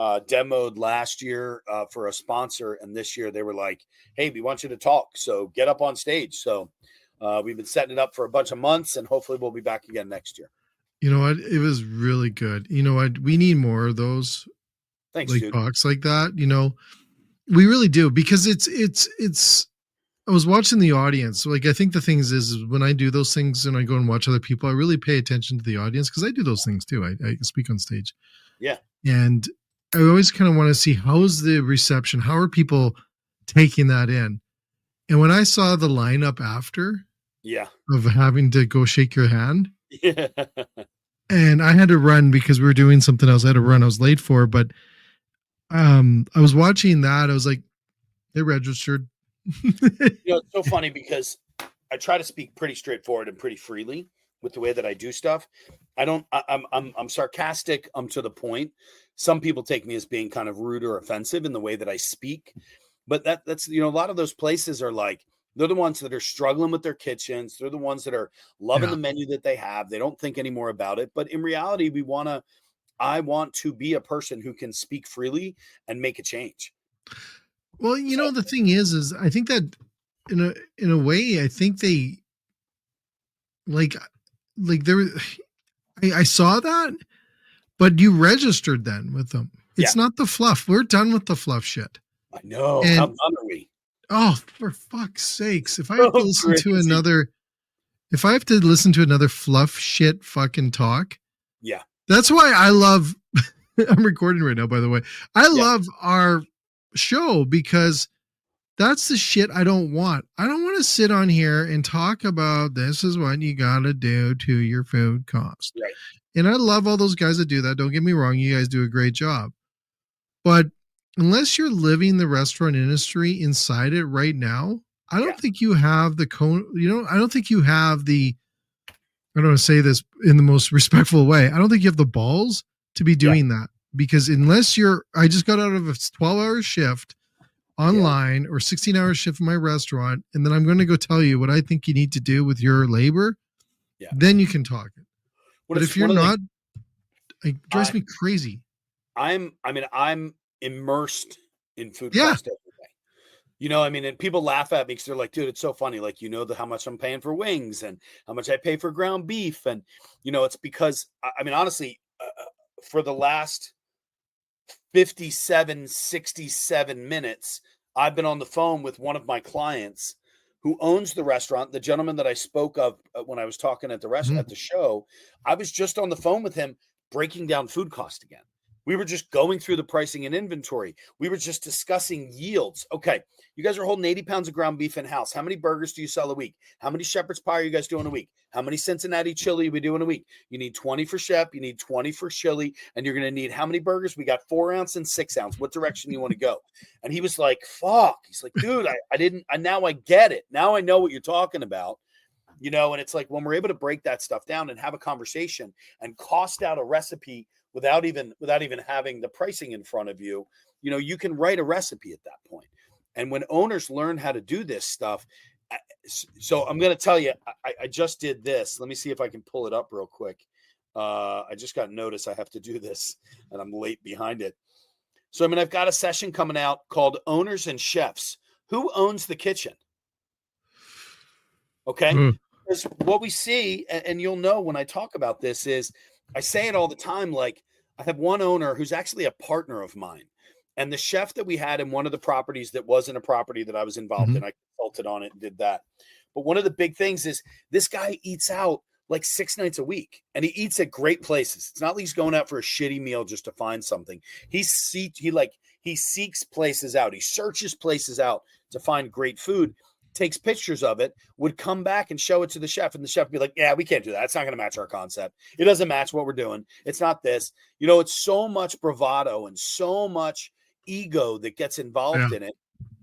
demoed last year for a sponsor, and this year they were like, "Hey, we want you to talk, so get up on stage." So we've been setting it up for a bunch of months, and hopefully we'll be back again next year. You know what? It was really good. You know what? We need more of those Thanks, like dude. talks like that. We really do, because it's. I was watching the audience. Like, I think the things is when I do those things and I go and watch other people, I really pay attention to the audience, because I do those things too. I speak on stage. Yeah. And I always kind of want to see, how's the reception? How are people taking that in? And when I saw the lineup after Yeah. of having to go shake your hand, Yeah. and I had to run because we were doing something else. I had to run. I was late for, but I was watching that. I was like, they registered. It's so funny because I try to speak pretty straightforward and pretty freely with the way that I do stuff. I'm sarcastic. I'm to the point. Some people take me as being kind of rude or offensive in the way that I speak, but that's a lot of those places are like, they're the ones that are struggling with their kitchens. They're the ones that are loving Yeah. the menu that they have. They don't think anymore about it. But in reality, I want to be a person who can speak freely and make a change. Well, the thing is I think that in a way, I think they like there. I saw that, but you registered then with them. It's Yeah. not the fluff. We're done with the fluff shit. I know. How And done are we? oh, for fuck's sakes! If I have to So listen to crazy. another fluff shit fucking talk, Yeah. that's why I love. I'm recording right now, by the way. I Yeah. love our show, because that's the shit I don't want. I don't want to sit on here and talk about this is what you got to do to your food cost. Right. And I love all those guys that do that. Don't get me wrong. You guys do a great job. But unless you're living the restaurant industry inside it right now, I don't Yeah. think you have I don't think you have I don't want to say this in the most respectful way. I don't think you have the balls to be Yeah. doing that, because I just got out of a 12-hour shift online or 16-hour shift in my restaurant, and then I'm going to go tell you what I think you need to do with your labor. Yeah. Then you can talk it. But if you're not, it drives me crazy. I'm immersed in food Yeah. cost every day. And people laugh at me because they're like, dude, it's so funny. Like, how much I'm paying for wings and how much I pay for ground beef. And, it's because, honestly, for the last 67 minutes, I've been on the phone with one of my clients who owns the restaurant, the gentleman that I spoke of when I was talking at at the show. I was just on the phone with him breaking down food cost again. We were just going through the pricing and inventory. We were just discussing yields. Okay, you guys are holding 80 pounds of ground beef in-house. How many burgers do you sell a week? How many shepherd's pie are you guys doing a week? How many Cincinnati chili are we doing a week? You need 20 for Shep, you need 20 for chili, and you're going to need how many burgers? We got 4 ounce and 6 ounce. What direction you want to go? And he was like, fuck. He's like, dude, now I get it. Now I know what you're talking about. And it's like, when we're able to break that stuff down and have a conversation and cost out a recipe without even having the pricing in front of you, you can write a recipe at that point. And when owners learn how to do this stuff, so I'm going to tell you, I just did this. Let me see if I can pull it up real quick. I just got notice I have to do this and I'm late behind it. So, I've got a session coming out called Owners and Chefs. Who owns the kitchen? Okay. Because what we see, and you'll know when I talk about this, is I say it all the time. Like, I have one owner who's actually a partner of mine. And the chef that we had in one of the properties that wasn't a property that I was involved in, I consulted on it and did that. But one of the big things is this guy eats out like 6 nights a week, and he eats at great places. It's not like he's going out for a shitty meal just to find something. He seeks places out. He searches places out to find great food, takes pictures of it, would come back and show it to the chef, and the chef would be like, yeah, we can't do that. It's not going to match our concept. It doesn't match what we're doing. It's not this. It's so much bravado and so much ego that gets involved in it.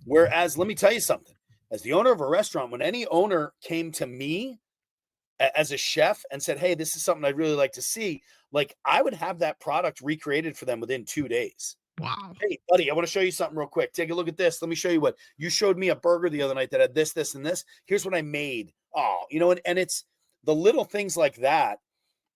Whereas, let me tell you something. As the owner of a restaurant, when any owner came to me as a chef and said, hey, this is something I'd really like to see, like, I would have that product recreated for them within 2 days. Wow. Hey, buddy, I want to show you something real quick. Take a look at this. Let me show you what you showed me a burger the other night that had this, this, and this. Here's what I made. Oh, and it's the little things like that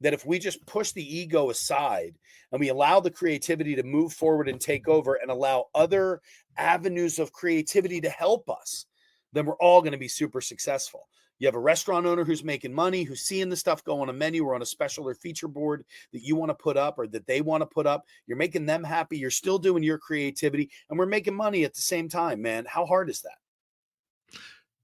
that if we just push the ego aside and we allow the creativity to move forward and take over and allow other avenues of creativity to help us, then we're all going to be super successful. You have a restaurant owner who's making money, who's seeing the stuff go on a menu or on a special or feature board that you want to put up or that they want to put up. You're making them happy. You're still doing your creativity, and we're making money at the same time, man. How hard is that?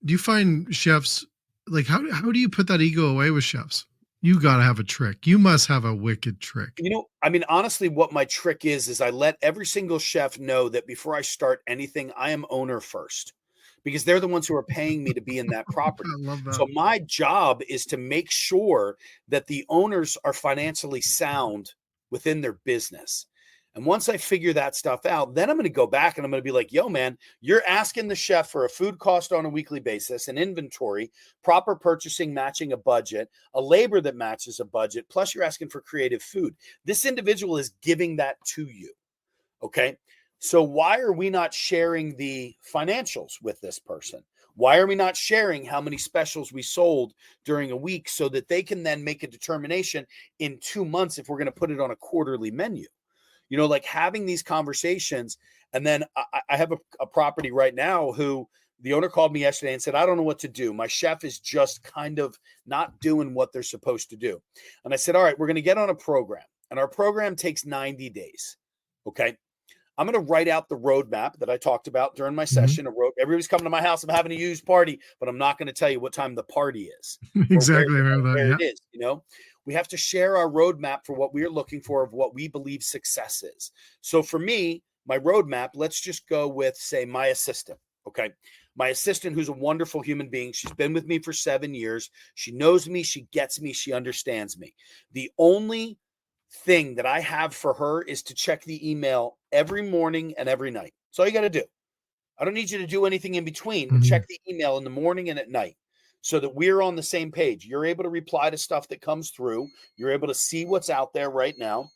Do you find chefs, like, how do you put that ego away with chefs? You got to have a trick. You must have a wicked trick. You know, I mean, honestly, what my trick is I let every single chef know that before I start anything, I am owner first, because they're the ones who are paying me to be in that property. I love that. So my job is to make sure that the owners are financially sound within their business. And once I figure that stuff out, then I'm going to go back and I'm going to be like, yo, man, you're asking the chef for a food cost on a weekly basis, an inventory, proper purchasing, matching a budget, a labor that matches a budget, plus you're asking for creative food. This individual is giving that to you. Okay. So why are we not sharing the financials with this person? Why are we not sharing how many specials we sold during a week so that they can then make a determination in 2 months if we're going to put it on a quarterly menu? You know, like having these conversations. And then I have a property right now who the owner called me yesterday and said, I don't know what to do. My chef is just kind of not doing what they're supposed to do. And I said, all right, we're going to get on a program. And our program takes 90 days. Okay. I'm going to write out the roadmap that I talked about during my session. Everybody's coming to my house. I'm having a huge party, but I'm not going to tell you what time the party is. Exactly. Where it is, you know? We have to share our roadmap for what we're looking for, of what we believe success is. So for me, my roadmap, let's just go with, say, my assistant. Okay. My assistant, who's a wonderful human being. She's been with me for 7 years. She knows me. She gets me. She understands me. The only thing that I have for her is to check the email every morning and every night. That's all you got to do. I don't need you to do anything in between. Mm-hmm. Check the email in the morning and at night, so that we're on the same page. You're able to reply to stuff that comes through. You're able to see what's out there right now.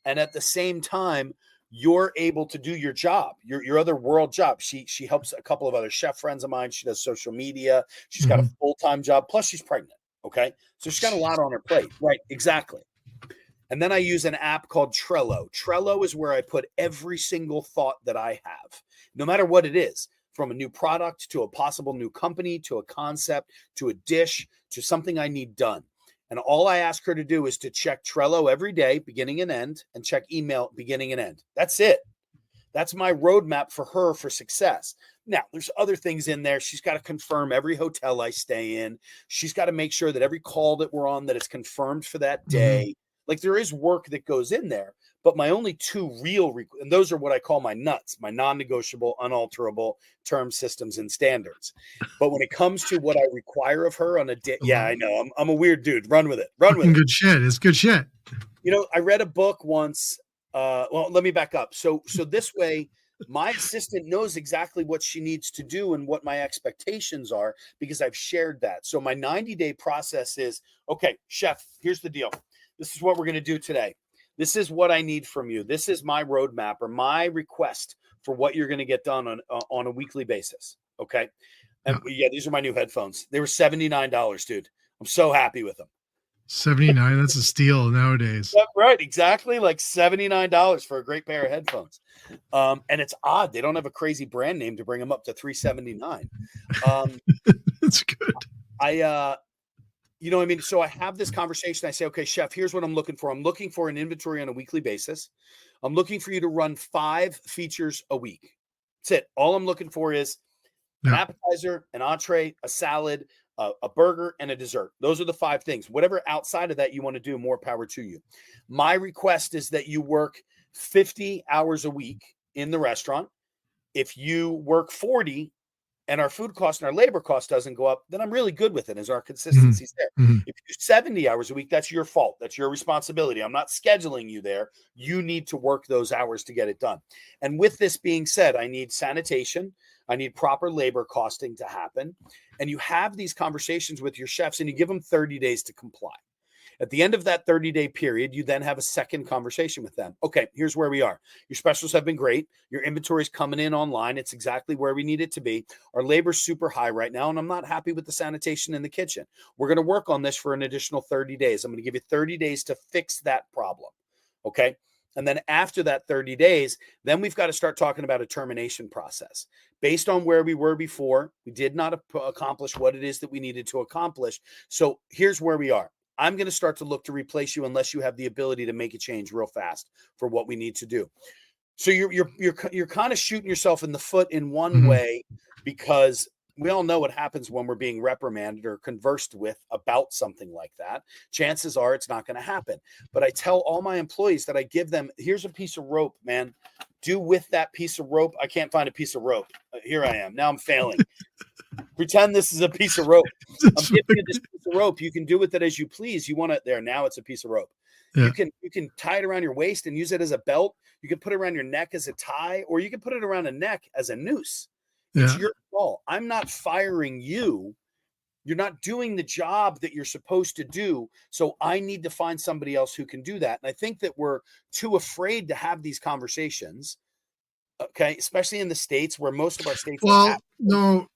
And at the same time, you're able to do your job, your other world job. She helps a couple of other chef friends of mine. She does social media. She's got a full-time job. Plus she's pregnant. Okay. So she's got a lot on her plate. Right. Exactly. And then I use an app called Trello. Trello is where I put every single thought that I have, no matter what it is. From a new product to a possible new company, to a concept, to a dish, to something I need done. And all I ask her to do is to check Trello every day, beginning and end, and check email beginning and end. That's it. That's my roadmap for her for success. Now, there's other things in there. She's got to confirm every hotel I stay in. She's got to make sure that every call that we're on, that it's confirmed for that day. Like, there is work that goes in there. But my only two real, and those are what I call my nuts, my non-negotiable, unalterable terms, systems, and standards. But when it comes to what I require of her on a day, yeah, I know, I'm a weird dude. Run with it. Run with it. Good shit. It's good shit. You know, I read a book once. Well, let me back up. So this way, my assistant knows exactly what she needs to do and what my expectations are, because I've shared that. So my 90-day process is, okay, chef, here's the deal. This is what we're going to do today. This is what I need from you. This is my roadmap or my request for what you're going to get done on a weekly basis. Okay. And yeah, these are my new headphones. They were $79, dude. I'm so happy with them. 79. That's a steal nowadays. Right. Exactly. Like $79 for a great pair of headphones. And it's odd. They don't have a crazy brand name to bring them up to $379. That's good. You know what I mean? So I have this conversation. I say, okay, chef, here's what I'm looking for. I'm looking for an inventory on a weekly basis. I'm looking for you to run 5 features a week. That's it. All I'm looking for is an appetizer, an entree, a salad, a burger, and a dessert. Those are the 5 things. Whatever outside of that you want to do, more power to you. My request is that you work 50 hours a week in the restaurant. If you work 40, and our food cost and our labor cost doesn't go up, then I'm really good with it, as our consistency's there. If you do 70 hours a week, that's your fault. That's your responsibility. I'm not scheduling you there. You need to work those hours to get it done. And with this being said, I need sanitation. I need proper labor costing to happen. And you have these conversations with your chefs and you give them 30 days to comply. At the end of that 30-day period, you then have a second conversation with them. Okay, here's where we are. Your specials have been great. Your inventory is coming in online. It's exactly where we need it to be. Our labor's super high right now, and I'm not happy with the sanitation in the kitchen. We're going to work on this for an additional 30 days. I'm going to give you 30 days to fix that problem. Okay. And then after that 30 days, then we've got to start talking about a termination process. Based on where we were before, we did not accomplish what it is that we needed to accomplish. So here's where we are. I'm going to start to look to replace you unless you have the ability to make a change real fast for what we need to do. So you're kind of shooting yourself in the foot in one way, because we all know what happens when we're being reprimanded or conversed with about something like that. Chances are it's not going to happen. But I tell all my employees that I give them, here's a piece of rope, man. Do with that piece of rope. I can't find a piece of rope. Here I am. Now I'm failing. Pretend this is a piece of rope. I'm giving you this piece of rope. You can do with it as you please. You want it there. Now it's a piece of rope. Yeah. You can tie it around your waist and use it as a belt. You can put it around your neck as a tie, or you can put it around a neck as a noose. It's your fault. I'm not firing you. You're not doing the job that you're supposed to do. So I need to find somebody else who can do that. And I think that we're too afraid to have these conversations. Okay. Especially in the States, where most of our states. Well, no.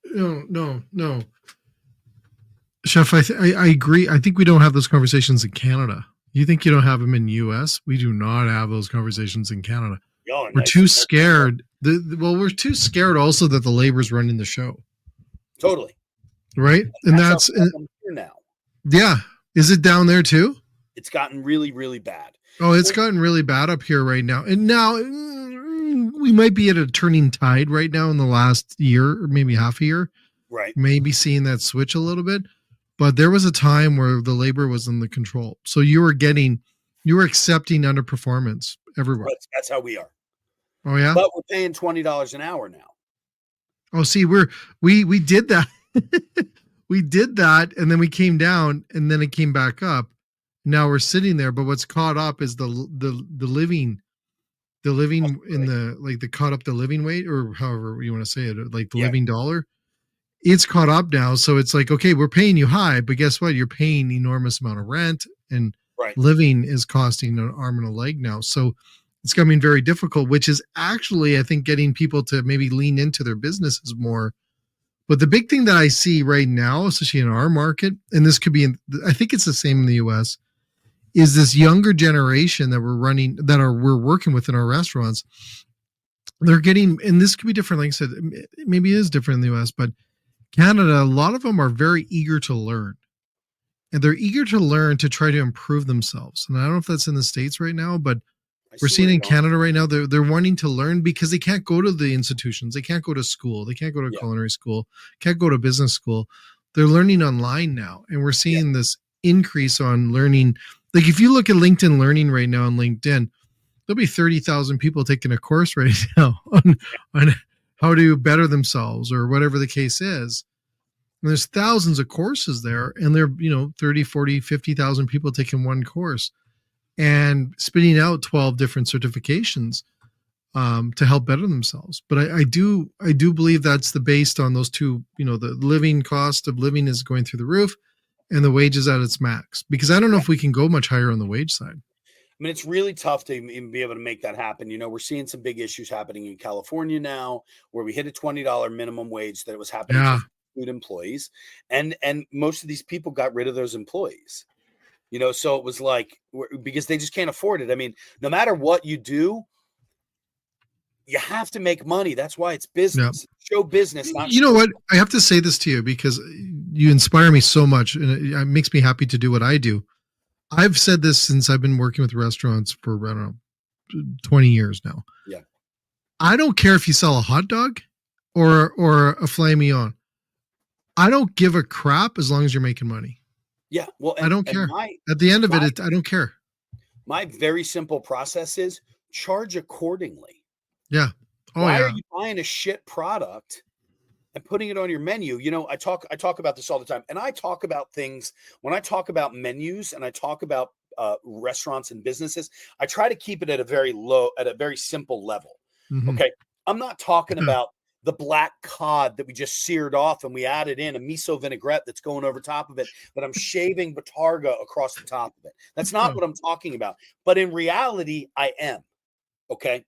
Chef, I agree. I think we don't have those conversations in Canada. You think you don't have them in the US? We do not have those conversations in Canada. We're too scared. We're too scared also that the labor's running the show. Totally. Right. And that's here now. Yeah. Is it down there too? It's gotten really, really bad. Oh, it's gotten really bad up here right now. And now we might be at a turning tide right now in the last year, or maybe half a year. Right. Maybe seeing that switch a little bit. But there was a time where the labor was in the control. So you were accepting underperformance everywhere. That's how we are. Oh yeah. But we're paying $20 an hour now. Oh, see, we did that. We did that, and then we came down, and then it came back up. Now we're sitting there, but what's caught up is the living in the caught up the living weight, or however you want to say it, like the living dollar. It's caught up now, so it's like, okay, we're paying you high, but guess what? You're paying enormous amount of rent, and living is costing an arm and a leg now. So it's becoming very difficult, which is actually, I think, getting people to maybe lean into their businesses more. But the big thing that I see right now, especially in our market, and this could be, I think it's the same in the US, is this younger generation that we're working with in our restaurants. They're getting, and this could be different. Like I said, maybe it is different in the US, but Canada, a lot of them are very eager to learn. And they're eager to learn to try to improve themselves. And I don't know if that's in the States right now, but we're seeing in Canada right now, they're wanting to learn because they can't go to the institutions. They can't go to school. They can't go to culinary school, can't go to business school. They're learning online now. And we're seeing this increase on learning. Like if you look at LinkedIn Learning right now on LinkedIn, there'll be 30,000 people taking a course right now on how to better themselves or whatever the case is. And there's thousands of courses there, and there are 30, 40, 50,000 people taking one course and spitting out 12 different certifications to help better themselves. But I do believe that's based on those two, the living cost of living is going through the roof and the wages at its max, because I don't know if we can go much higher on the wage side. I mean, it's really tough to even be able to make that happen. We're seeing some big issues happening in California now, where we hit a $20 minimum wage that it was happening to food employees. And most of these people got rid of those employees, so it was like, because they just can't afford it. I mean, no matter what you do, you have to make money. That's why it's business. Show business. You know what? I have to say this to you because you inspire me so much, and it makes me happy to do what I do. I've said this since I've been working with restaurants for, I don't know, 20 years now. Yeah. I don't care if you sell a hot dog or a filet mignon. I don't give a crap as long as you're making money. Yeah. Well, I don't care. At the end of it, I don't care. My very simple process is charge accordingly. Yeah. Why are you buying a shit product and putting it on your menu? I talk about this all the time, and I talk about things when I talk about menus and I talk about restaurants and businesses. I try to keep it at a very simple level. Mm-hmm. Okay. I'm not talking about the black cod that we just seared off and we added in a miso vinaigrette that's going over top of it, that I'm shaving Batarga across the top of it. That's not what I'm talking about. But in reality, I am. Okay.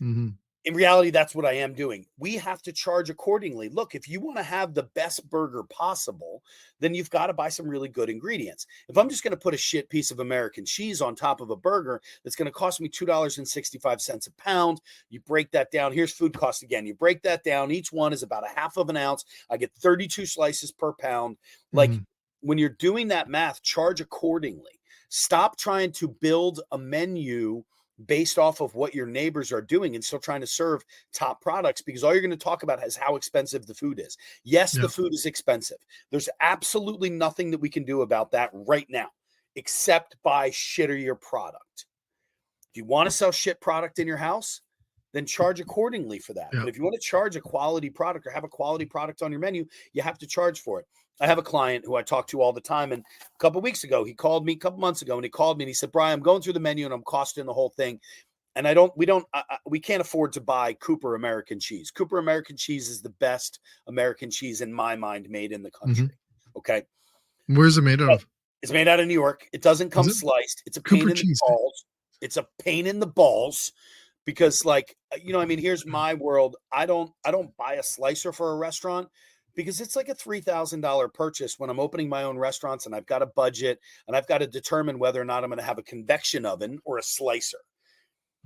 Mm-hmm. In reality, that's what I am doing. We have to charge accordingly. Look, if you want to have the best burger possible, then you've got to buy some really good ingredients. If I'm just going to put a shit piece of American cheese on top of a burger that's going to cost me $2.65 a pound, you break that down. Here's food cost again. You break that down. Each one is about a half of an ounce. I get 32 slices per pound. Like when you're doing that math, charge accordingly. Stop trying to build a menu based off of what your neighbors are doing and still trying to serve top products, because all you're going to talk about is how expensive the food is. Yes, the food is expensive. There's absolutely nothing that we can do about that right now, except buy shittier product. If you want to sell shit product in your house, then charge accordingly for that. But if you want to charge a quality product or have a quality product on your menu, you have to charge for it. I have a client who I talk to all the time. And a couple of weeks ago, he called me a couple months ago and he called me and he said, Brian, I'm going through the menu and I'm costing the whole thing. And we can't afford to buy Cooper American cheese. Cooper American cheese is the best American cheese in my mind made in the country. Okay. Where's it made out of? It's made out of New York. It doesn't come sliced. It's a pain in the balls. It's a pain in the balls. Because here's my world. I don't buy a slicer for a restaurant because it's like a $3,000 purchase when I'm opening my own restaurants and I've got a budget and I've got to determine whether or not I'm going to have a convection oven or a slicer.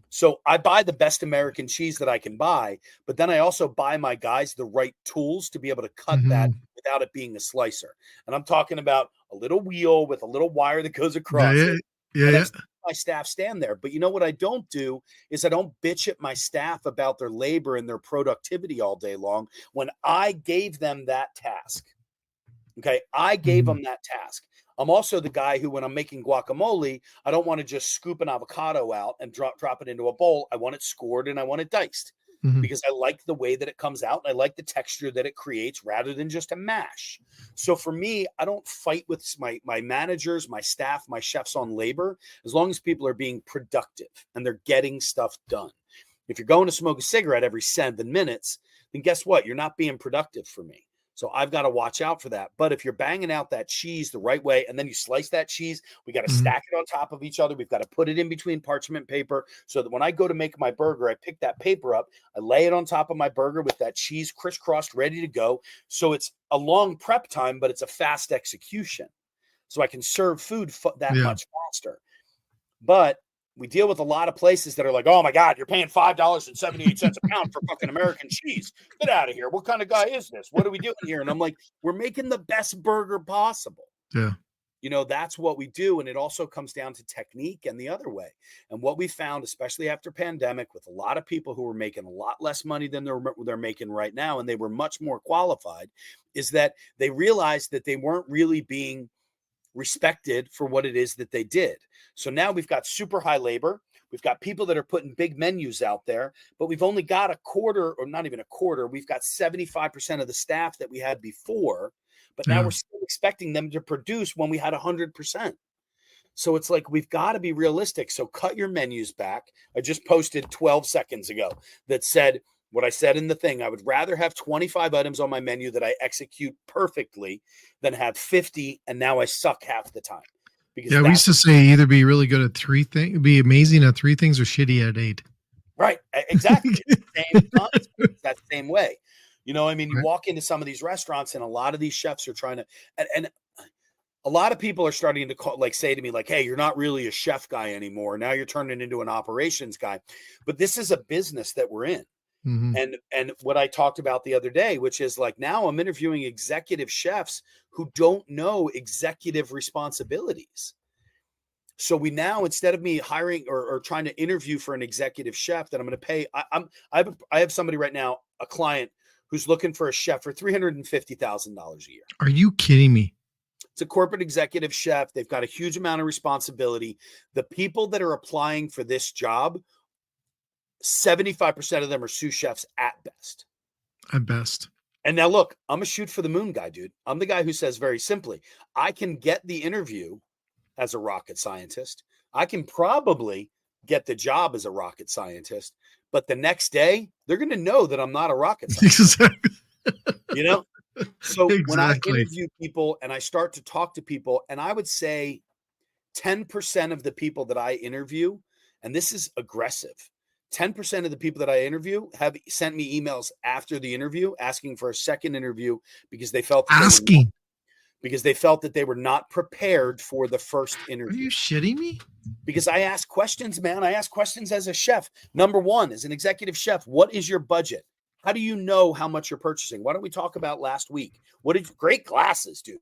So I buy the best American cheese that I can buy, but then I also buy my guys the right tools to be able to cut that without it being a slicer. And I'm talking about a little wheel with a little wire that goes across it. Yeah. My staff stand there. But you know what I don't do is I don't bitch at my staff about their labor and their productivity all day long when I gave them that task. Okay. I gave them that task. I'm also the guy who, when I'm making guacamole, I don't want to just scoop an avocado out and drop it into a bowl. I want it scored and I want it diced because I like the way that it comes out. And I like the texture that it creates rather than just a mash. So for me, I don't fight with my managers, my staff, my chefs on labor, as long as people are being productive and they're getting stuff done. If you're going to smoke a cigarette every 7 minutes, then guess what? You're not being productive for me. So I've got to watch out for that. But if you're banging out that cheese the right way, and then you slice that cheese, we got to stack it on top of each other. We've got to put it in between parchment paper so that when I go to make my burger, I pick that paper up, I lay it on top of my burger with that cheese crisscrossed, ready to go. So it's a long prep time, but it's a fast execution. So I can serve food that much faster. But we deal with a lot of places that are like, oh my God, you're paying $5.78 a pound for fucking American cheese. Get out of here. What kind of guy is this? What are we doing here? And I'm like, we're making the best burger possible. Yeah. That's what we do. And it also comes down to technique and the other way. And what we found, especially after pandemic, with a lot of people who were making a lot less money than they're making right now, and they were much more qualified, is that they realized that they weren't really being respected for what it is that they did. So now we've got super high labor. We've got people that are putting big menus out there, but we've only got a quarter, or not even a quarter. We've got 75% of the staff that we had before, but now we're still expecting them to produce when we had 100%. So it's like, we've got to be realistic. So cut your menus back. I just posted 12 seconds ago that said what I said in the thing. I would rather have 25 items on my menu that I execute perfectly than have 50 and now I suck half the time. Because we used to say either be really good at 3 things, be amazing at 3 things, or shitty at 8. Right. Exactly. Same concept. It's that same way. You walk into some of these restaurants and a lot of these chefs are trying to, and a lot of people are starting to say to me, like, hey, you're not really a chef guy anymore. Now you're turning into an operations guy. But this is a business that we're in. And what I talked about the other day, which is like, now I'm interviewing executive chefs who don't know executive responsibilities. So we now, instead of me hiring or trying to interview for an executive chef that I'm going to pay, I have somebody right now, a client who's looking for a chef for $350,000 a year. Are you kidding me? It's a corporate executive chef. They've got a huge amount of responsibility. The people that are applying for this job, 75% of them are sous chefs at best. At best. And now look, I'm a shoot for the moon guy, dude. I'm the guy who says very simply, I can get the interview as a rocket scientist. I can probably get the job as a rocket scientist, but the next day they're going to know that I'm not a rocket scientist. Exactly. You know? So when I Exactly. interview people and I start to talk to people, and I would say 10% of the people that I interview, and this is aggressive, 10% of the people that I interview have sent me emails after the interview asking for a second interview because they felt that they were not prepared for the first Are interview. you shitting me? Because I ask questions, man. I ask questions as a chef. Number one, as an executive chef, what is your budget? How do you know how much you're purchasing? Why don't we talk about last week? Great glasses, dude.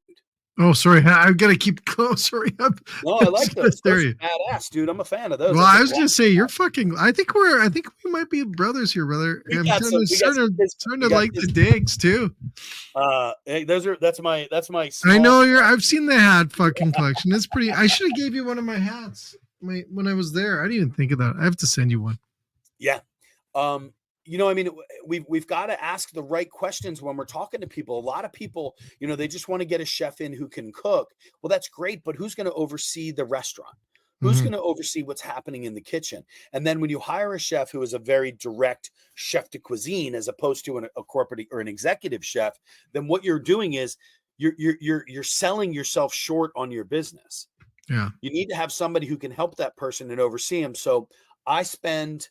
Oh, sorry. I've got to keep close. Sorry. No, I like those. Those are badass, dude. I'm a fan of those. Well, I was going to say, you're fucking, I think we might be brothers here, brother. I'm starting to like the digs too. Hey, that's my I know I've seen the hat fucking collection. It's pretty, I should have gave you one of my hats when I was there. I didn't even think of that. I have to send you one. Yeah. I mean, we've got to ask the right questions when we're talking to people. A lot of people, they just want to get a chef in who can cook. Well, that's great, but who's going to oversee the restaurant? Who's going to oversee what's happening in the kitchen? And then when you hire a chef who is a very direct chef de cuisine, as opposed to a corporate or an executive chef, then what you're doing is you're selling yourself short on your business. Yeah. You need to have somebody who can help that person and oversee them. So I spend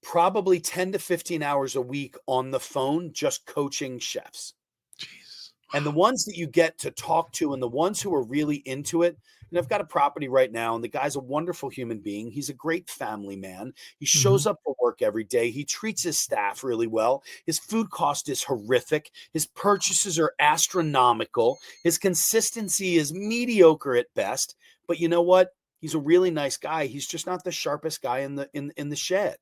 probably 10 to 15 hours a week on the phone just coaching chefs. Jeez. And the ones that you get to talk to and the ones who are really into it, and I've got a property right now, and the guy's a wonderful human being. He's a great family man. He shows up for work every day. He treats his staff really well. His food cost is horrific. His purchases are astronomical. His consistency is mediocre at best. But you know what? He's a really nice guy. He's just not the sharpest guy in the shed.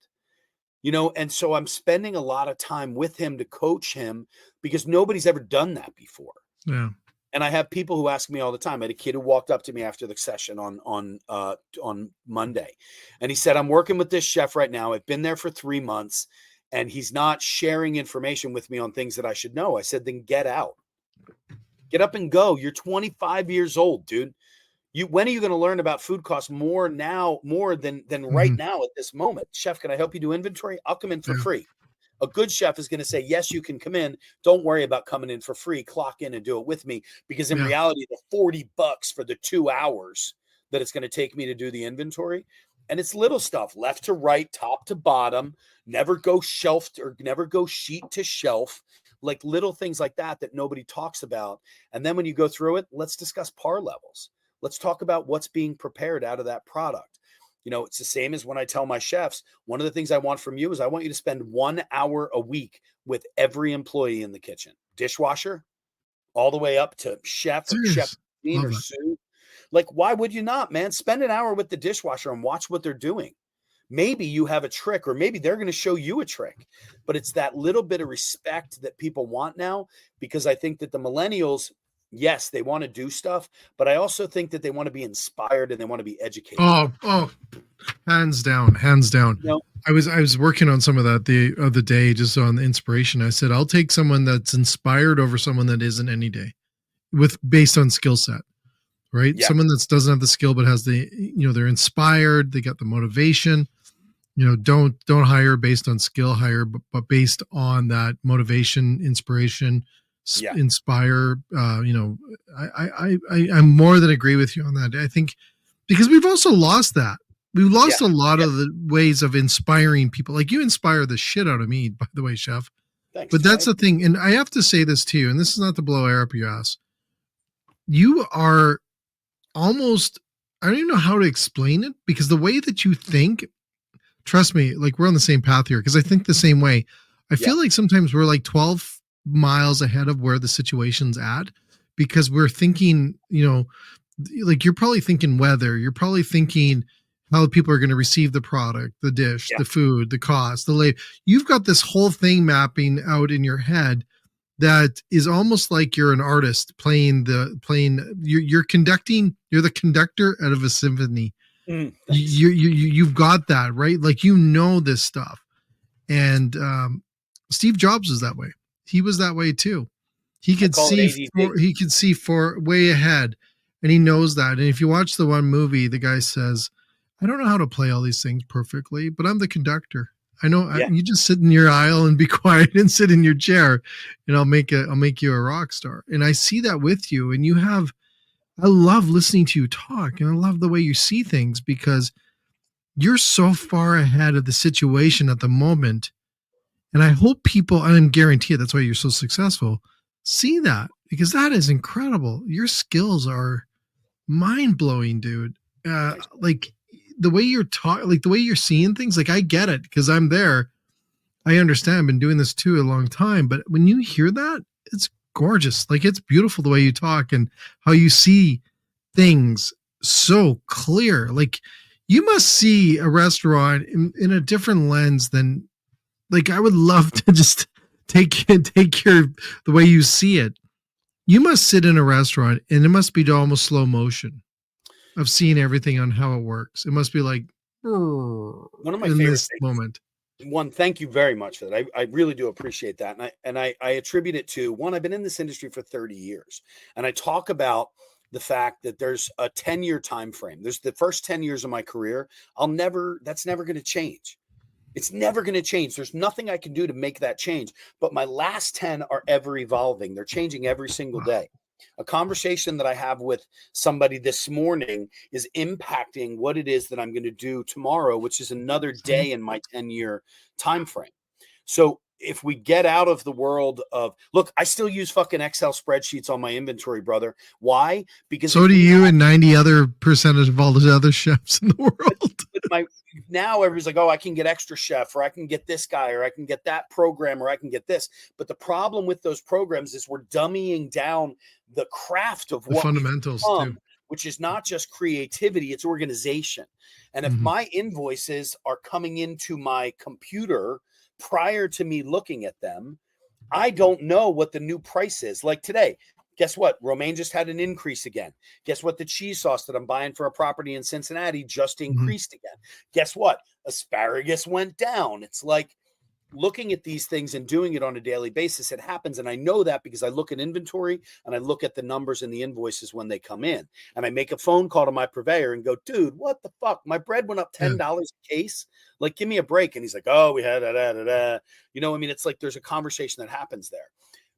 And so I'm spending a lot of time with him to coach him because nobody's ever done that before. Yeah. And I have people who ask me all the time. I had a kid who walked up to me after the session on Monday, and he said, "I'm working with this chef right now. I've been there for 3 months, and he's not sharing information with me on things that I should know." I said, "Then get out, get up and go. You're 25 years old, dude. When are you going to learn about food costs more than right now at this moment? Chef, can I help you do inventory? I'll come in for free." A good chef is going to say, "Yes, you can come in. Don't worry about coming in for free. Clock in and do it with me." Because in reality, the $40 for the 2 hours that it's going to take me to do the inventory, and it's little stuff, left to right, top to bottom, never go shelf or never go sheet to shelf, like little things like that nobody talks about. And then when you go through it, let's discuss par levels. Let's talk about what's being prepared out of that product. It's the same as when I tell my chefs, one of the things I want from you is I want you to spend 1 hour a week with every employee in the kitchen, dishwasher, all the way up to chef or chef or sous. Like, why would you not, man? Spend an hour with the dishwasher and watch what they're doing. Maybe you have a trick, or maybe they're going to show you a trick, but it's that little bit of respect that people want now, because I think that the millennials, yes, they want to do stuff, but I also think that they want to be inspired and they want to be educated. Oh, hands down. I was working on some of that the other day, just on the inspiration. I said, I'll take someone that's inspired over someone that isn't any day, based on skill set, right? Yeah. Someone that doesn't have the skill, but has they're inspired. They got the motivation. Don't hire based on skill, hire, but based on that motivation, inspiration, inspire. I more than agree with you on that. I think because we've also lost that. We've lost a lot of the ways of inspiring people. Like, you inspire the shit out of me, by the way, chef. Thanks, but that's the thing. And I have to say this to you, and this is not to blow air up your ass. You are almost, I don't even know how to explain it, because the way that you think, trust me, like, we're on the same path here, because I think the same way. I feel like sometimes we're like 12 miles ahead of where the situation's at, because we're thinking, like, you're probably thinking weather, you're probably thinking how people are going to receive the product, the dish, the food, the cost, the labor. You've got this whole thing mapping out in your head that is almost like you're an artist playing, you're conducting, you're the conductor out of a symphony. You've got that, right? Like, this stuff. And Steve Jobs was that way. He was that way too. He could see for way ahead, and he knows that. And if you watch the one movie, the guy says, "I don't know how to play all these things perfectly, but I'm the conductor. I know Yeah. you just sit in your aisle and be quiet and sit in your chair, and I'll make you a rock star. And I see that with you, and I love listening to you talk, and I love the way you see things because you're so far ahead of the situation at the moment. And I hope people, and I guarantee it, that's why you're so successful, see that because that is incredible. Your skills are mind blowing, dude. Like the way you're talking, like the way you're seeing things, like I get it because I'm there. I understand. I've been doing this too a long time, but when you hear that, it's gorgeous. Like it's beautiful the way you talk and how you see things so clear. Like you must see a restaurant in a different lens than like I would love to just take your the way you see it. You must sit in a restaurant and it must be almost slow motion of seeing everything on how it works. It must be like One of my in favorite this things. moment. One, thank you very much for that. I really do appreciate that. And I attribute it to one, I've been in this industry for 30 years. And I talk about the fact that there's a 10-year time frame. There's the first 10 years of my career. That's never going to change. It's never going to change. There's nothing I can do to make that change. But my last 10 are ever evolving. They're changing every single day. A conversation that I have with somebody this morning is impacting what it is that I'm going to do tomorrow, which is another day in my 10-year time frame. So if we get out of the world of, look, I still use fucking Excel spreadsheets on my inventory, brother. Why? Because so do you and 90 other percentage of all the other chefs in the world. But now everybody's like, oh, I can get extra chef, or I can get this guy, or I can get that program, or I can get this. But the problem with those programs is we're dummying down the craft of The what fundamentals too, which is not just creativity, it's organization. And if my invoices are coming into my computer prior to me looking at them, I don't know what the new price is. Like today, guess what? Romaine just had an increase again. Guess what? The cheese sauce that I'm buying for a property in Cincinnati just increased again. Guess what? Asparagus went down. It's like looking at these things and doing it on a daily basis. It happens. And I know that because I look at inventory and I look at the numbers and the invoices when they come in. And I make a phone call to my purveyor and go, dude, what the fuck? My bread went up $10 a case. Like, give me a break. And he's like, oh, we had da. You know, I mean, it's like there's a conversation that happens there.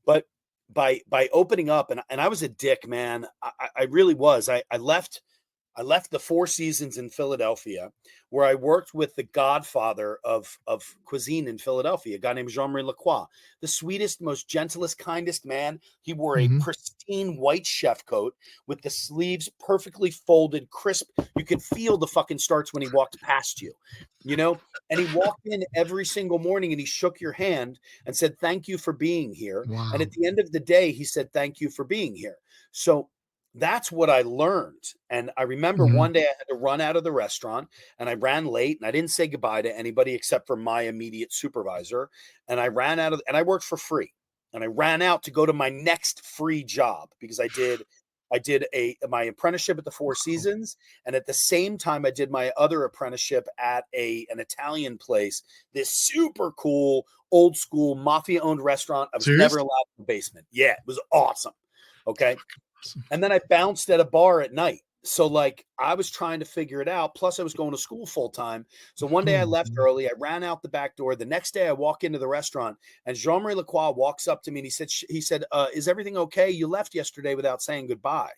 But by opening up, and I was a dick, man. I really was. I left the Four Seasons in Philadelphia, where I worked with the godfather of cuisine in Philadelphia, a guy named Jean-Marie Lacroix, the sweetest, most gentlest, kindest man. He wore a pristine white chef coat with the sleeves perfectly folded, crisp. You could feel the fucking starch when he walked past you, you know? And he walked in every single morning and he shook your hand and said, thank you for being here. Wow. And at the end of the day, he said, thank you for being here. So that's what I learned. And I remember one day I had to run out of the restaurant and I ran late and I didn't say goodbye to anybody except for my immediate supervisor. And I ran out and I worked for free and I ran out to go to my next free job because I did my apprenticeship at the Four Seasons. And at the same time, I did my other apprenticeship at an Italian place, this super cool, old school mafia owned restaurant. I was never allowed in the basement. Yeah, it was awesome. Okay. And then I bounced at a bar at night. So like I was trying to figure it out. Plus I was going to school full time. So one day I left early. I ran out the back door. The next day I walk into the restaurant and Jean-Marie Lacroix walks up to me and he said, is everything okay? You left yesterday without saying goodbye.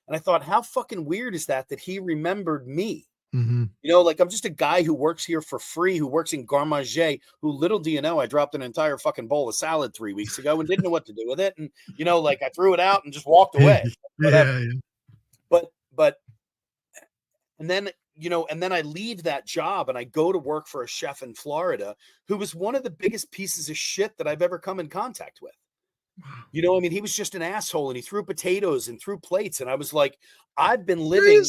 And I thought, how fucking weird is that he remembered me? You know, like I'm just a guy who works here for free, who works in Garde Manger, who little do you know, I dropped an entire fucking bowl of salad 3 weeks ago and didn't know what to do with it. And, you know, like I threw it out and just walked away. Yeah. But, and then, you know, and then I leave that job and I go to work for a chef in Florida who was one of the biggest pieces of shit that I've ever come in contact with. You know, I mean, he was just an asshole and he threw potatoes and threw plates. And I was like, I've been living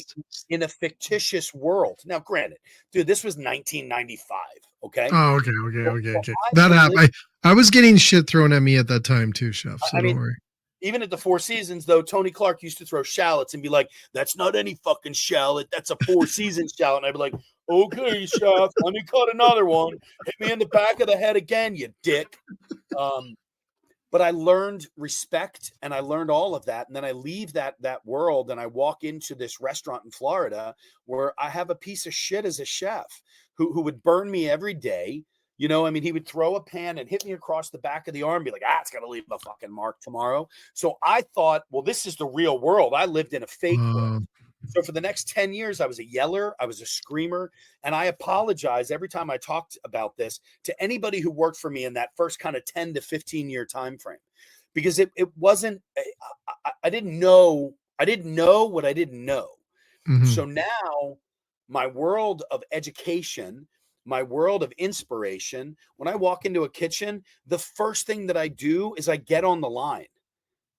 in a fictitious world. Now, granted, dude, this was 1995. Okay. Oh, okay. That happened. I was getting shit thrown at me at that time too, chef. So don't worry. Even at the Four Seasons, though, Tony Clark used to throw shallots and be like, that's not any fucking shallot. That's a Four Seasons shallot. And I'd be like, okay, chef, let me cut another one. Hit me in the back of the head again, you dick. But I learned respect and I learned all of that. And then I leave that world and I walk into this restaurant in Florida where I have a piece of shit as a chef who would burn me every day, You know, I mean, he would throw a pan and hit me across the back of the arm, be like, it's going to leave a fucking mark tomorrow. So I thought, well, this is the real world. I lived in a fake world. So for the next 10 years, I was a yeller, I was a screamer, and I apologize every time I talked about this to anybody who worked for me in that first kind of 10 to 15 year time frame, because it wasn't, I didn't know what I didn't know. So now my world of education, my world of inspiration, when I walk into a kitchen, the first thing that I do is I get on the line.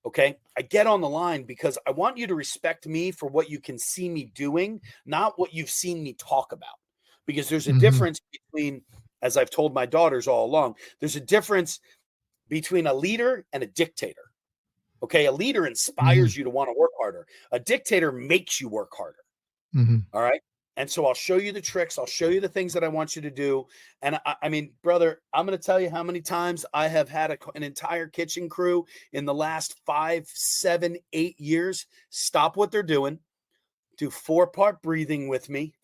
Okay. I get on the line because I want you to respect me for what you can see me doing, not what you've seen me talk about. Because there's a difference between, as I've told my daughters all along, there's a difference between a leader and a dictator. Okay. A leader inspires you to want to work harder. A dictator makes you work harder. All right. And so I'll show you the tricks. I'll show you the things that I want you to do. And I mean, brother, I'm going to tell you how many times I have had an entire kitchen crew in the last 5, 7, 8 years stop what they're doing, do 4-part breathing with me.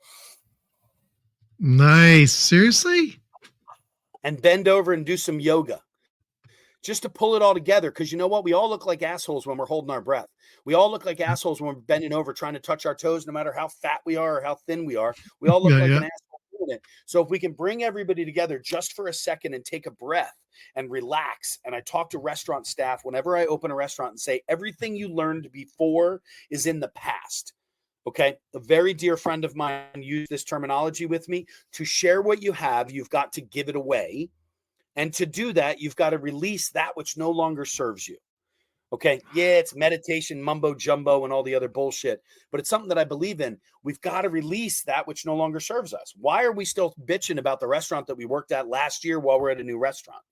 Nice. Seriously? And bend over and do some yoga. Just to pull it all together. Because you know what? We all look like assholes when we're holding our breath. We all look like assholes when we're bending over, trying to touch our toes, no matter how fat we are or how thin we are. We all look like an asshole doing it. So if we can bring everybody together just for a second and take a breath and relax. And I talk to restaurant staff whenever I open a restaurant and say, everything you learned before is in the past. Okay. A very dear friend of mine used this terminology with me. To share what you have, you've got to give it away. And to do that, you've got to release that which no longer serves you. Okay. Yeah, it's meditation, mumbo jumbo, and all the other bullshit, but it's something that I believe in. We've got to release that which no longer serves us. Why are we still bitching about the restaurant that we worked at last year while we're at a new restaurant?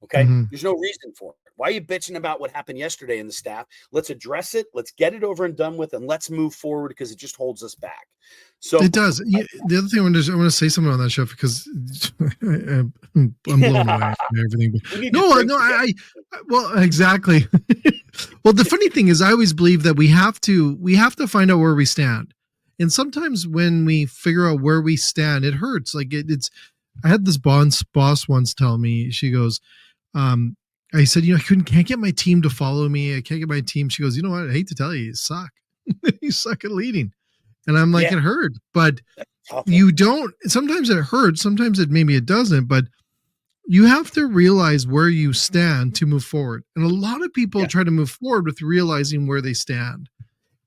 Okay. There's no reason for it. Why are you bitching about what happened yesterday in the staff? Let's address it. Let's get it over and done with, and let's move forward, because it just holds us back. So it does. The other thing I want to say something on that, Chef, because I'm blown away by everything. Well, exactly. Well, the funny thing is, I always believe that we have to find out where we stand, and sometimes when we figure out where we stand, it hurts. Like it's. I had this boss once tell me. She goes, I said, I can't get my team to follow me. I can't get my team. She goes, you know what? I hate to tell you, you suck. You suck at leading. And I'm like, it hurt, but you don't. Sometimes it hurts. Sometimes maybe it doesn't, but you have to realize where you stand to move forward. And a lot of people try to move forward with realizing where they stand.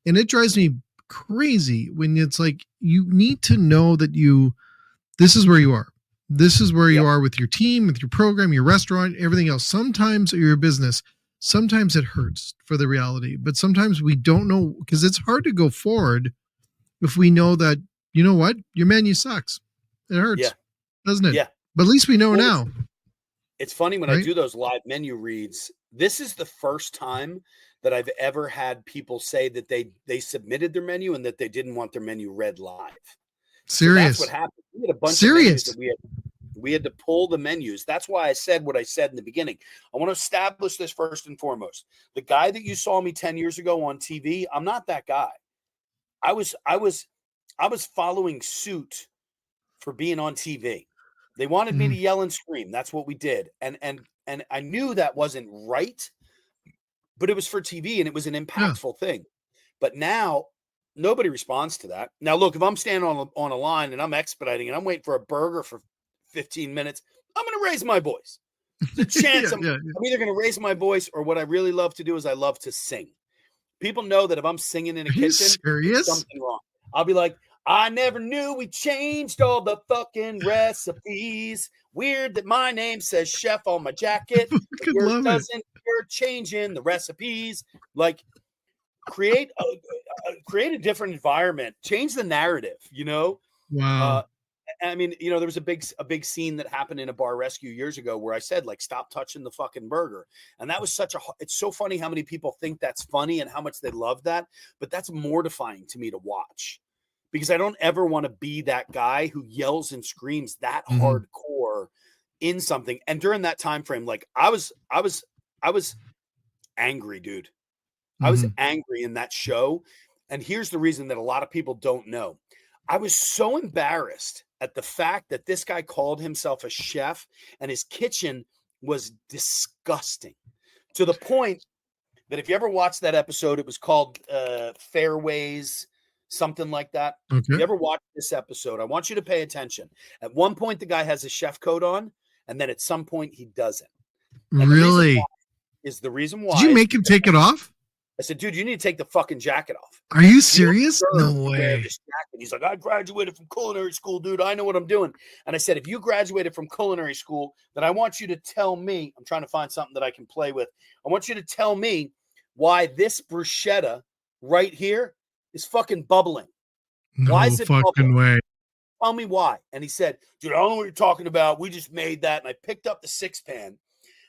And it drives me crazy when it's like, you need to know that this is where you are. This is where you are with your team, with your program, your restaurant, everything else. Sometimes your business, sometimes it hurts for the reality, but sometimes we don't know, because it's hard to go forward if we know that, you know what, your menu sucks. It hurts, doesn't it? Yeah. But at least we know now. It's funny when I do those live menu reads. This is the first time that I've ever had people say that they submitted their menu and that they didn't want their menu read live. Serious. So that's what happened. We had a bunch of menus that we had to pull the menus. That's why I said what I said in the beginning. I want to establish this first and foremost. The guy that you saw me 10 years ago on TV, I'm not that guy. I was following suit for being on TV. They wanted me to yell and scream. That's what we did. And I knew that wasn't right, but it was for TV and it was an impactful thing. But now nobody responds to that. Now, look, if I'm standing on a line and I'm expediting and I'm waiting for a burger for 15 minutes, I'm going to raise my voice. There's a chance I'm either going to raise my voice, or what I really love to do is I love to sing. People know that if I'm singing in a kitchen, there's something wrong. I'll be like, I never knew we changed all the fucking recipes. Weird that my name says chef on my jacket. But yours doesn't. You're changing the recipes. Like, create a different environment. Change the narrative, Wow. I mean, there was a big scene that happened in a bar rescue years ago where I said, like, stop touching the fucking burger. And that was it's so funny how many people think that's funny and how much they love that. But that's mortifying to me to watch, because I don't ever want to be that guy who yells and screams that hardcore in something. And during that time frame, like, I was angry, dude. I was angry in that show. And here's the reason that a lot of people don't know. I was so embarrassed at the fact that this guy called himself a chef and his kitchen was disgusting, to the point that if you ever watched that episode, it was called Fairways, something like that. Okay. If you ever watched this episode, I want you to pay attention. At one point, the guy has a chef coat on, and then at some point he doesn't. And really? The reason why Did you make him take it off? I said, dude, you need to take the fucking jacket off. Are you serious? No way. He's like, I graduated from culinary school, dude. I know what I'm doing. And I said, if you graduated from culinary school, then I want you to tell me, I'm trying to find something that I can play with. I want you to tell me why this bruschetta right here is fucking bubbling. No why is it fucking bubbling? way. Tell me why. And he said, dude, I don't know what you're talking about. We just made that. And I picked up the 6-pan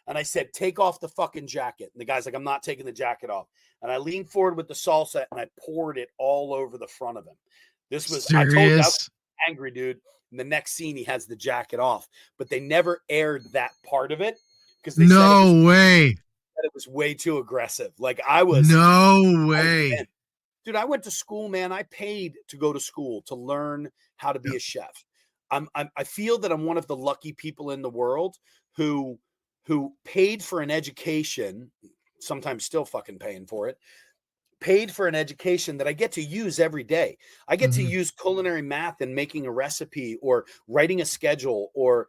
and I said, take off the fucking jacket. And the guy's like, I'm not taking the jacket off. And I leaned forward with the salsa and I poured it all over the front of him. This was, serious? I told you I was angry, dude. In the next scene, he has the jacket off, but they never aired that part of it because they said it was way too aggressive. Like I was. No way. Dude, I went to school, man. I paid to go to school to learn how to be a chef. I feel that I'm one of the lucky people in the world who paid for an education, sometimes still fucking paying for it, paid for an education that I get to use every day. I get to use culinary math in making a recipe or writing a schedule or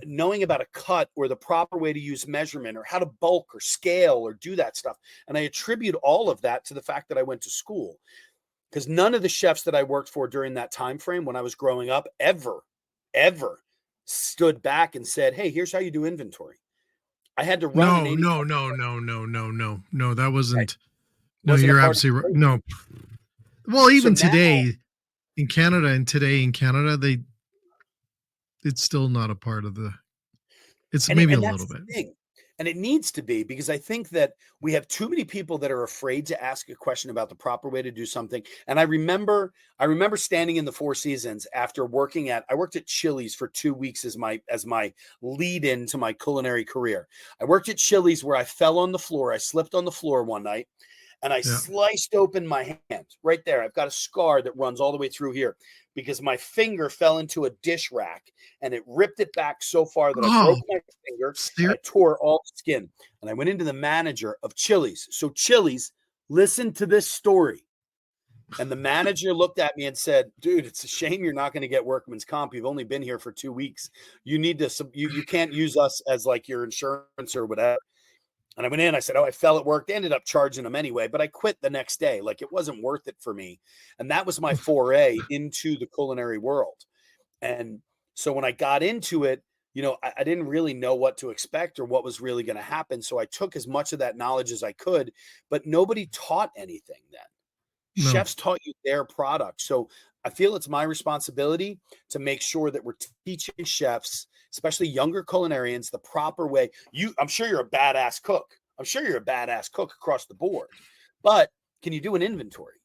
knowing about a cut or the proper way to use measurement or how to bulk or scale or do that stuff. And I attribute all of that to the fact that I went to school, because none of the chefs that I worked for during that time frame when I was growing up ever stood back and said, hey, here's how you do inventory. I had to run. No. That wasn't. Right. No, you're absolutely right. No. Well, even today in Canada, it's still not a part of the. It's maybe a little bit. And it needs to be, because I think that we have too many people that are afraid to ask a question about the proper way to do something. And I remember standing in the Four Seasons after I worked at Chili's for 2 weeks as my lead into my culinary career. I worked at Chili's where I fell on the floor. I slipped on the floor one night and I sliced open my hand right there. I've got a scar that runs all the way through here because my finger fell into a dish rack and it ripped it back so far that I broke my finger and I tore all the skin. And I went into the manager of Chili's. So Chili's, listen to this story. And the manager looked at me and said, dude, it's a shame you're not going to get workman's comp. You've only been here for 2 weeks. You need to, you can't use us as like your insurance or whatever. And I went in, I said, I fell at work. They ended up charging them anyway, but I quit the next day. Like it wasn't worth it for me. And that was my foray into the culinary world. And so when I got into it, I didn't really know what to expect or what was really going to happen. So I took as much of that knowledge as I could, but nobody taught anything then. No. Chefs taught you their product. So I feel it's my responsibility to make sure that we're teaching chefs, especially younger culinarians, the proper way. I'm sure you're a badass cook. I'm sure you're a badass cook across the board, but can you do an inventory?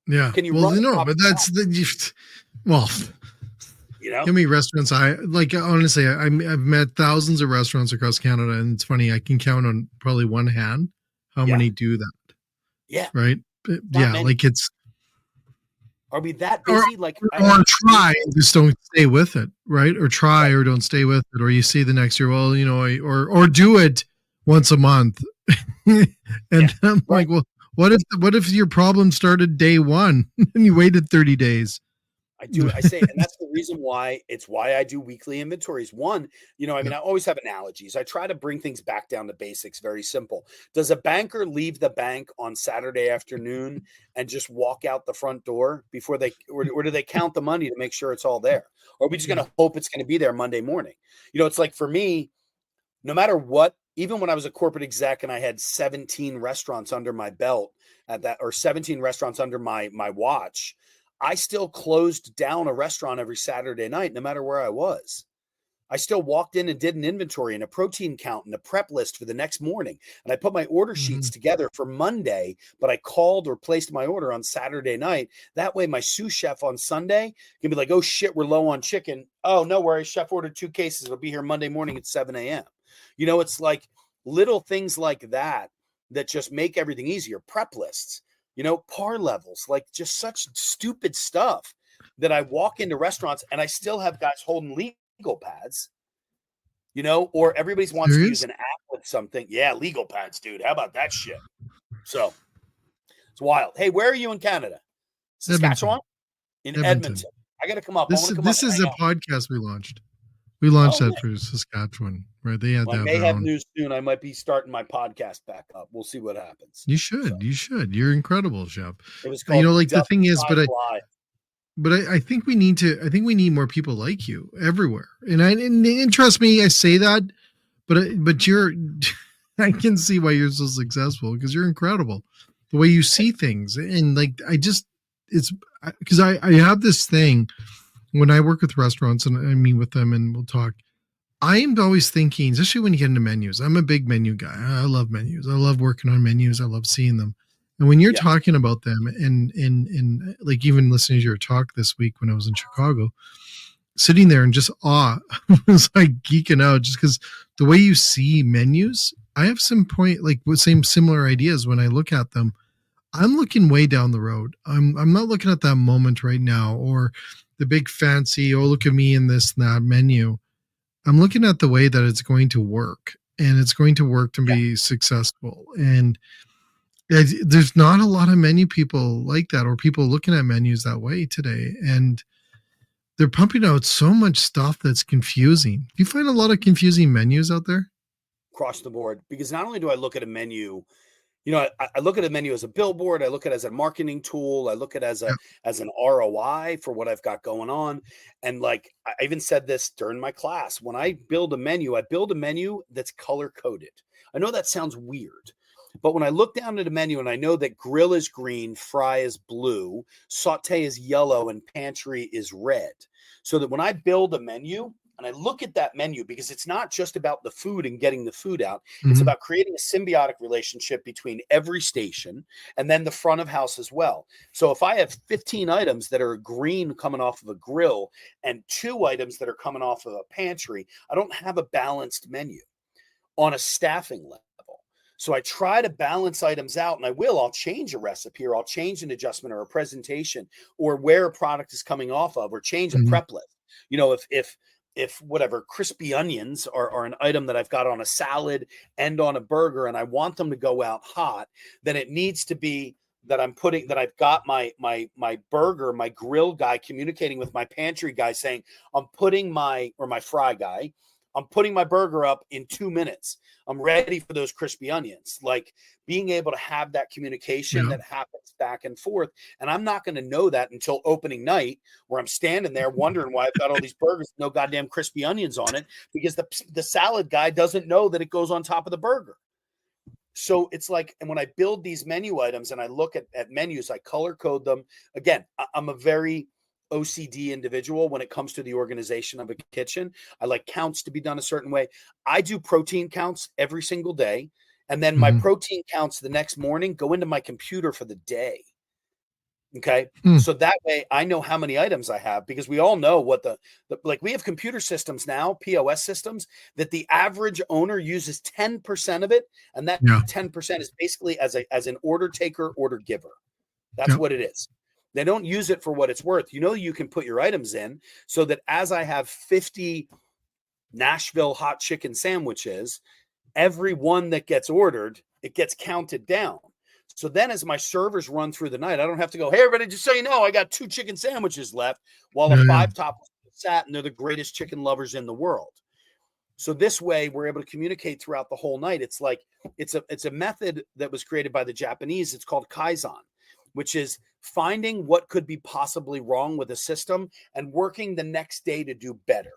Yeah. Can you? But that's how many restaurants honestly, I've met thousands of restaurants across Canada, and it's funny, I can count on probably one hand how many do that. Yeah. Right. Many. Like it's. Are we that busy? Or try and just don't stay with it, right? Or try or don't stay with it, or you see the next year. Well, or do it once a month, and I'm like, well, what if your problem started day one and you waited 30 days? I say, and that's the reason why I do weekly inventories. One, I always have analogies. I try to bring things back down to basics, very simple. Does a banker leave the bank on Saturday afternoon and just walk out the front door before or do they count the money to make sure it's all there? Or are we just going to hope it's going to be there Monday morning? It's like for me, no matter what, even when I was a corporate exec and I had 17 restaurants under my belt or 17 restaurants under my watch, I still closed down a restaurant every Saturday night, no matter where I was. I still walked in and did an inventory and a protein count and a prep list for the next morning. And I put my order sheets together for Monday, but I called or placed my order on Saturday night. That way my sous chef on Sunday can be like, oh shit, we're low on chicken. Oh, no worries. Chef ordered 2 cases. It'll be here Monday morning at 7 a.m. It's like little things like that just make everything easier. Prep lists. Par levels, like just such stupid stuff. that I walk into restaurants and I still have guys holding legal pads, you know, or everybody wants to use Serious? an app with something. Yeah, legal pads, dude. How about that shit? So it's wild. Hey, where are you in Canada? Edmonton. Saskatchewan? In Edmonton. Edmonton. I got to come up. I This want to is come up this and is hang a out. podcast we launched. We launched Oh, that nice. for Saskatchewan, right? They had Well, to I have may their have own. news soon. I might be starting my podcast back up. We'll see what happens. You So should. You should. You're incredible, Shep. it was You called know, like the Duffy thing is, Five Live. I think we need to. I think we need more people like you everywhere. And trust me, I say that, but you're. I can see why you're so successful because you're incredible. The way you see things, and like it's because I have this thing when I work with restaurants and I meet with them and we'll talk. I am always thinking, especially when you get into menus. I'm a big menu guy. I love menus. I love working on menus. I love seeing them. And when you're Yeah. talking about them and like even listening to your talk this week when I was in Chicago, sitting there in just awe, I was like geeking out just because the way you see menus, I have some point like with same similar ideas when I look at them. I'm looking way down the road. I'm not looking at that moment right now or the big fancy, oh look at me in this and that menu. I'm looking at the way that it's going to work and it's going to work to be successful. And there's not a lot of menu people like that or people looking at menus that way today. And they're pumping out so much stuff that's confusing. Do you find a lot of confusing menus out there? Across the board, because not only do I look at a menu, you know, I look at a menu as a billboard. I look at it as a marketing tool. I look at it Yeah. as an ROI for what I've got going on. And like I even said this during my class, when I build a menu, I build a menu that's color coded. I know that sounds weird, but when I look down at a menu and I know that grill is green, fry is blue, saute is yellow, and pantry is red, so that when I build a menu, and I look at that menu, because it's not just about the food and getting the food out. It's Mm-hmm. about creating a symbiotic relationship between every station and then the front of house as well. So if I have 15 items that are green coming off of a grill and 2 items that are coming off of a pantry, I don't have a balanced menu on a staffing level. So I try to balance items out, and I'll change a recipe, or I'll change an adjustment or a presentation, or where a product is coming off of, or change a Mm-hmm. prep list. You know, if whatever crispy onions are an item that I've got on a salad and on a burger, and I want them to go out hot, then it needs to be that I've got my burger, my grill guy communicating with my pantry guy saying, I'm putting my fry guy, I'm putting my burger up in 2 minutes. I'm ready for those crispy onions. Like being able to have that communication Yeah. that happens back and forth. And I'm not going to know that until opening night, where I'm standing there wondering why I've got all these burgers, no goddamn crispy onions on it, because the salad guy doesn't know that it goes on top of the burger. So it's like, and when I build these menu items and I look at menus, I color code them. Again, I'm a very OCD individual when it comes to the organization of a kitchen. I like counts to be done a certain way. I do protein counts every single day. And then my Mm-hmm. protein counts the next morning go into my computer for the day. Okay. Mm. So that way I know how many items I have, because we all know what like we have computer systems now, POS systems, that the average owner uses 10% of it. And that Yeah. 10% is basically as an order taker, order giver. That's Yep. what it is. They don't use it for what it's worth. You know, you can put your items in so that as I have 50 Nashville hot chicken sandwiches, every one that gets ordered, it gets counted down. So then as my servers run through the night, I don't have to go, hey, everybody, just so you know, I got 2 chicken sandwiches left, while the Yeah. 5 top sat and they're the greatest chicken lovers in the world. So this way we're able to communicate throughout the whole night. It's like, it's a method that was created by the Japanese. It's called Kaizen, which is finding what could be possibly wrong with a system and working the next day to do better.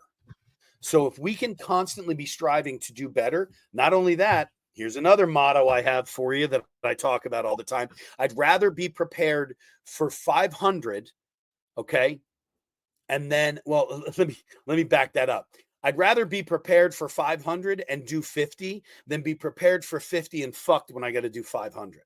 So if we can constantly be striving to do better, not only that, here's another motto I have for you that I talk about all the time. I'd rather be prepared for 500, okay? And then, well, let me back that up. I'd rather be prepared for 500 and do 50 than be prepared for 50 and fucked when I got to do 500.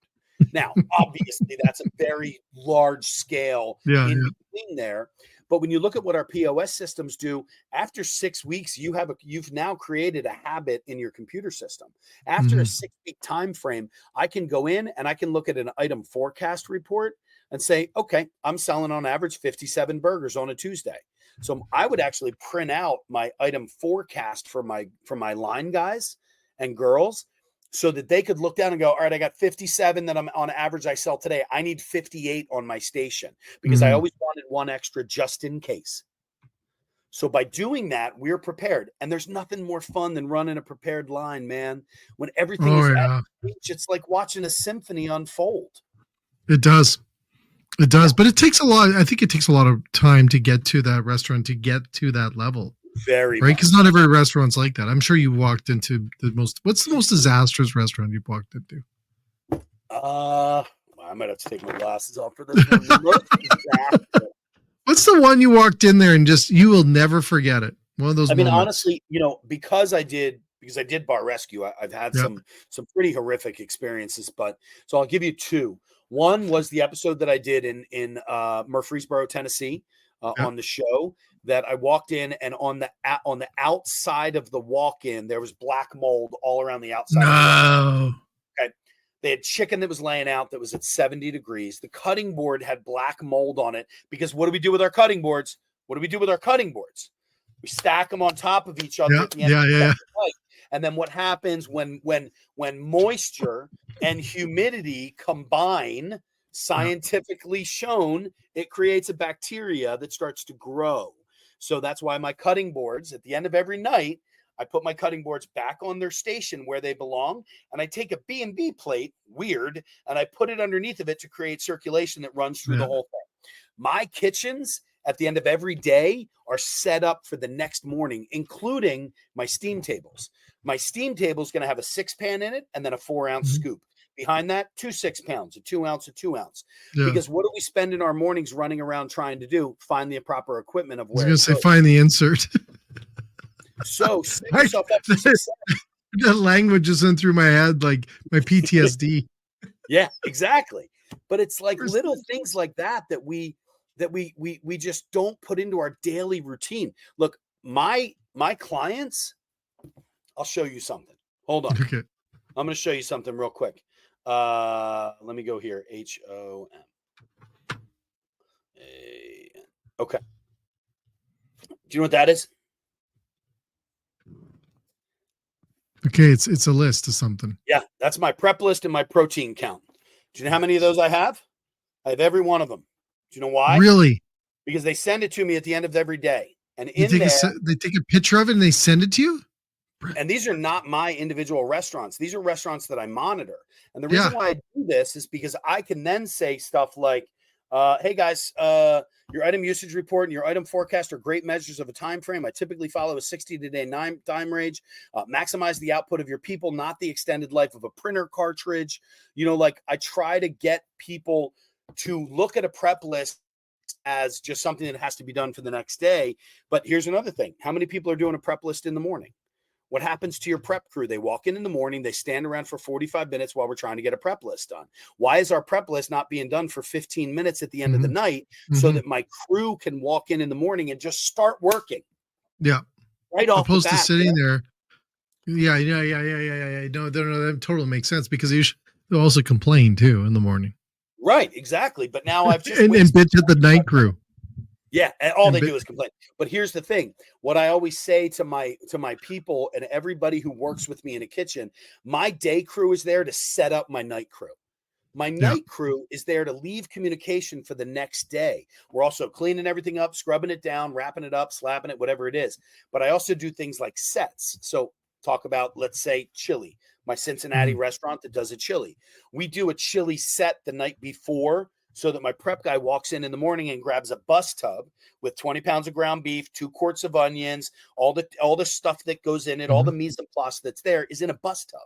Now, obviously, that's a very large scale Yeah. in Yeah. between there. But when you look at what our POS systems do, after 6 weeks, you've now created a habit in your computer system. After a Mm-hmm. 6-week time frame, I can go in and I can look at an item forecast report, and say, okay, I'm selling on average 57 burgers on a Tuesday. So I would actually print out my item forecast for my line guys and girls so that they could look down and go, all right, I got 57 that I'm on average I sell today. I need 58 on my station because I always wanted one extra just in case. So by doing that, we're prepared. And there's nothing more fun than running a prepared line, man. When everything is at reach, it's like watching a symphony unfold. It does. It does. But it takes a lot. I think it takes a lot of time to get to that restaurant, to get to that level. Very right. Because not every restaurant's like that. I'm sure you walked into what's the most disastrous restaurant you've walked into? I might have to take my glasses off for this one. What's the one you walked in there and just, you will never forget it? One of those moments. Honestly, because I did bar rescue, I've had some pretty horrific experiences, but so I'll give you two. One was the episode that I did in Murfreesboro, Tennessee, on the show, that I walked in, and on the outside of the walk-in, there was black mold all around the outside. No. Okay. They had chicken that was laying out that was at 70 degrees. The cutting board had black mold on it because what do we do with our cutting boards? We stack them on top of each other. And then what happens when moisture and humidity combine, scientifically shown, it creates a bacteria that starts to grow. So that's why my cutting boards, at the end of every night, I put my cutting boards back on their station where they belong, and I take a B&B plate, weird, and I put it underneath of it to create circulation that runs through the whole thing. My kitchens at the end of every day are set up for the next morning, including my steam tables. My steam table is going to have a 6-pan in it and then a 4-ounce scoop. Behind that, 2 6-pounds, a 2-ounce, a 2-ounce. Because what do we spend in our mornings running around trying to do? Find the proper equipment of where. I was going to say, find the insert. So set yourself up for success. That language is in through my head, like my PTSD. Yeah, exactly. But it's like little things like that we just don't put into our daily routine. Look, my clients, I'll show you something. Hold on. Okay. I'm going to show you something real quick. Let me go here. HOM. Okay. Do you know what that is? Okay, it's a list of something. Yeah, that's my prep list and my protein count. Do you know how many of those I have? I have every one of them. Do you know why? Really? Because they send it to me at the end of every day. And they take a picture of it and they send it to you? And these are not my individual restaurants. These are restaurants that I monitor. And the reason why I do this is because I can then say stuff like, hey guys, your item usage report and your item forecast are great measures of a time frame. I typically follow a 60-day time range. Maximize the output of your people, not the extended life of a printer cartridge. I try to get people to look at a prep list as just something that has to be done for the next day. But here's another thing. How many people are doing a prep list in the morning? What happens to your prep crew? They walk in the morning, they stand around for 45 minutes while we're trying to get a prep list done. Why is our prep list not being done for 15 minutes at the end of the night so that my crew can walk in the morning and just start working? Yeah. Right off opposed the bat, to sitting there. Yeah. No, that totally makes sense because they'll also complain too in the morning. Right, exactly. But now I've just and bitch at the night crew. Yeah, and all they do is complain. But here's the thing. What I always say to my people and everybody who works with me in a kitchen, my day crew is there to set up my night crew. My night crew is there to leave communication for the next day. We're also cleaning everything up, scrubbing it down, wrapping it up, slapping it, whatever it is. But I also do things like sets. So talk about, let's say, chili. My Cincinnati restaurant that does a chili. We do a chili set the night before so that my prep guy walks in the morning and grabs a bus tub with 20 pounds of ground beef, 2 quarts of onions, all the stuff that goes in it, all the mise en place that's there is in a bus tub.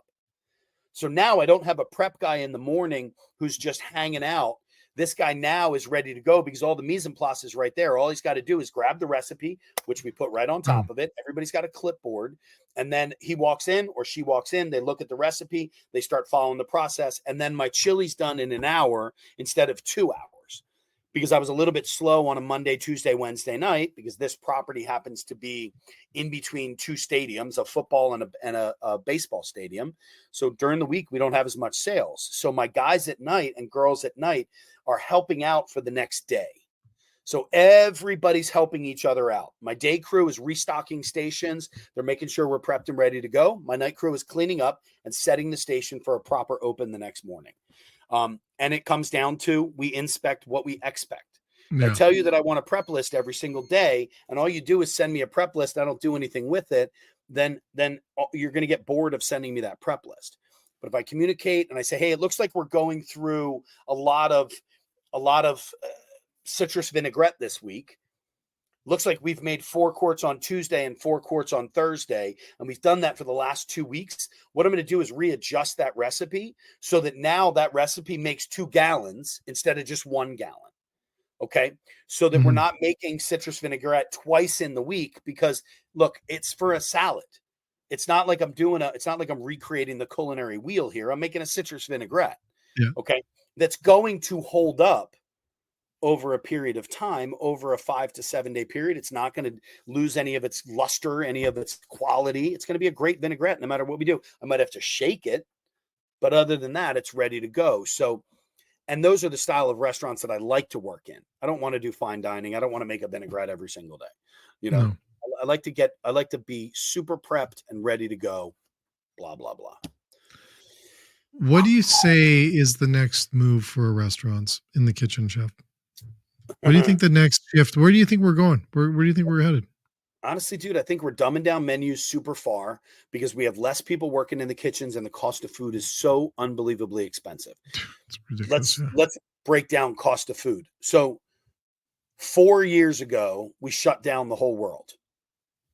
So now I don't have a prep guy in the morning who's just hanging out. This guy now is ready to go because all the mise en place is right there. All he's got to do is grab the recipe, which we put right on top of it. Everybody's got a clipboard. And then he walks in or she walks in. They look at the recipe. They start following the process. And then my chili's done in an hour instead of 2 hours because I was a little bit slow on a Monday, Tuesday, Wednesday night, because this property happens to be in between two stadiums, a football and a baseball stadium. So during the week, we don't have as much sales. So my guys at night and girls at night are helping out for the next day. So everybody's helping each other out. My day crew is restocking stations. They're making sure we're prepped and ready to go. My night crew is cleaning up and setting the station for a proper open the next morning. And it comes down to, we inspect what we expect. Yeah. I tell you that I want a prep list every single day, and all you do is send me a prep list. I don't do anything with it. Then you're going to get bored of sending me that prep list. But if I communicate and I say, hey, it looks like we're going through a lot of citrus vinaigrette this week. Looks like we've made 4 quarts on Tuesday and 4 quarts on Thursday, and we've done that for the last 2 weeks. What I'm going to do is readjust that recipe so that now that recipe makes 2 gallons instead of just 1 gallon. Okay. So that we're not making citrus vinaigrette twice in the week, because look, it's for a salad. It's not like it's not like I'm recreating the culinary wheel here. I'm making a citrus vinaigrette. Yeah. Okay. That's going to hold up over a period of time, over a 5 to 7 day period. It's not going to lose any of its luster, any of its quality. It's going to be a great vinaigrette no matter what we do. I might have to shake it, but other than that, it's ready to go. So, and those are the style of restaurants that I like to work in. I don't want to do fine dining. I don't want to make a vinaigrette every single day. You know, I like to be super prepped and ready to go, blah, blah, blah. What do you say is the next move for restaurants in the kitchen, chef? What do you think the next shift? Where do you think we're going? Where do you think we're headed? Honestly, dude, I think we're dumbing down menus super far because we have less people working in the kitchens and the cost of food is so unbelievably expensive. It's ridiculous. Let's break down cost of food. So 4 years ago, we shut down the whole world.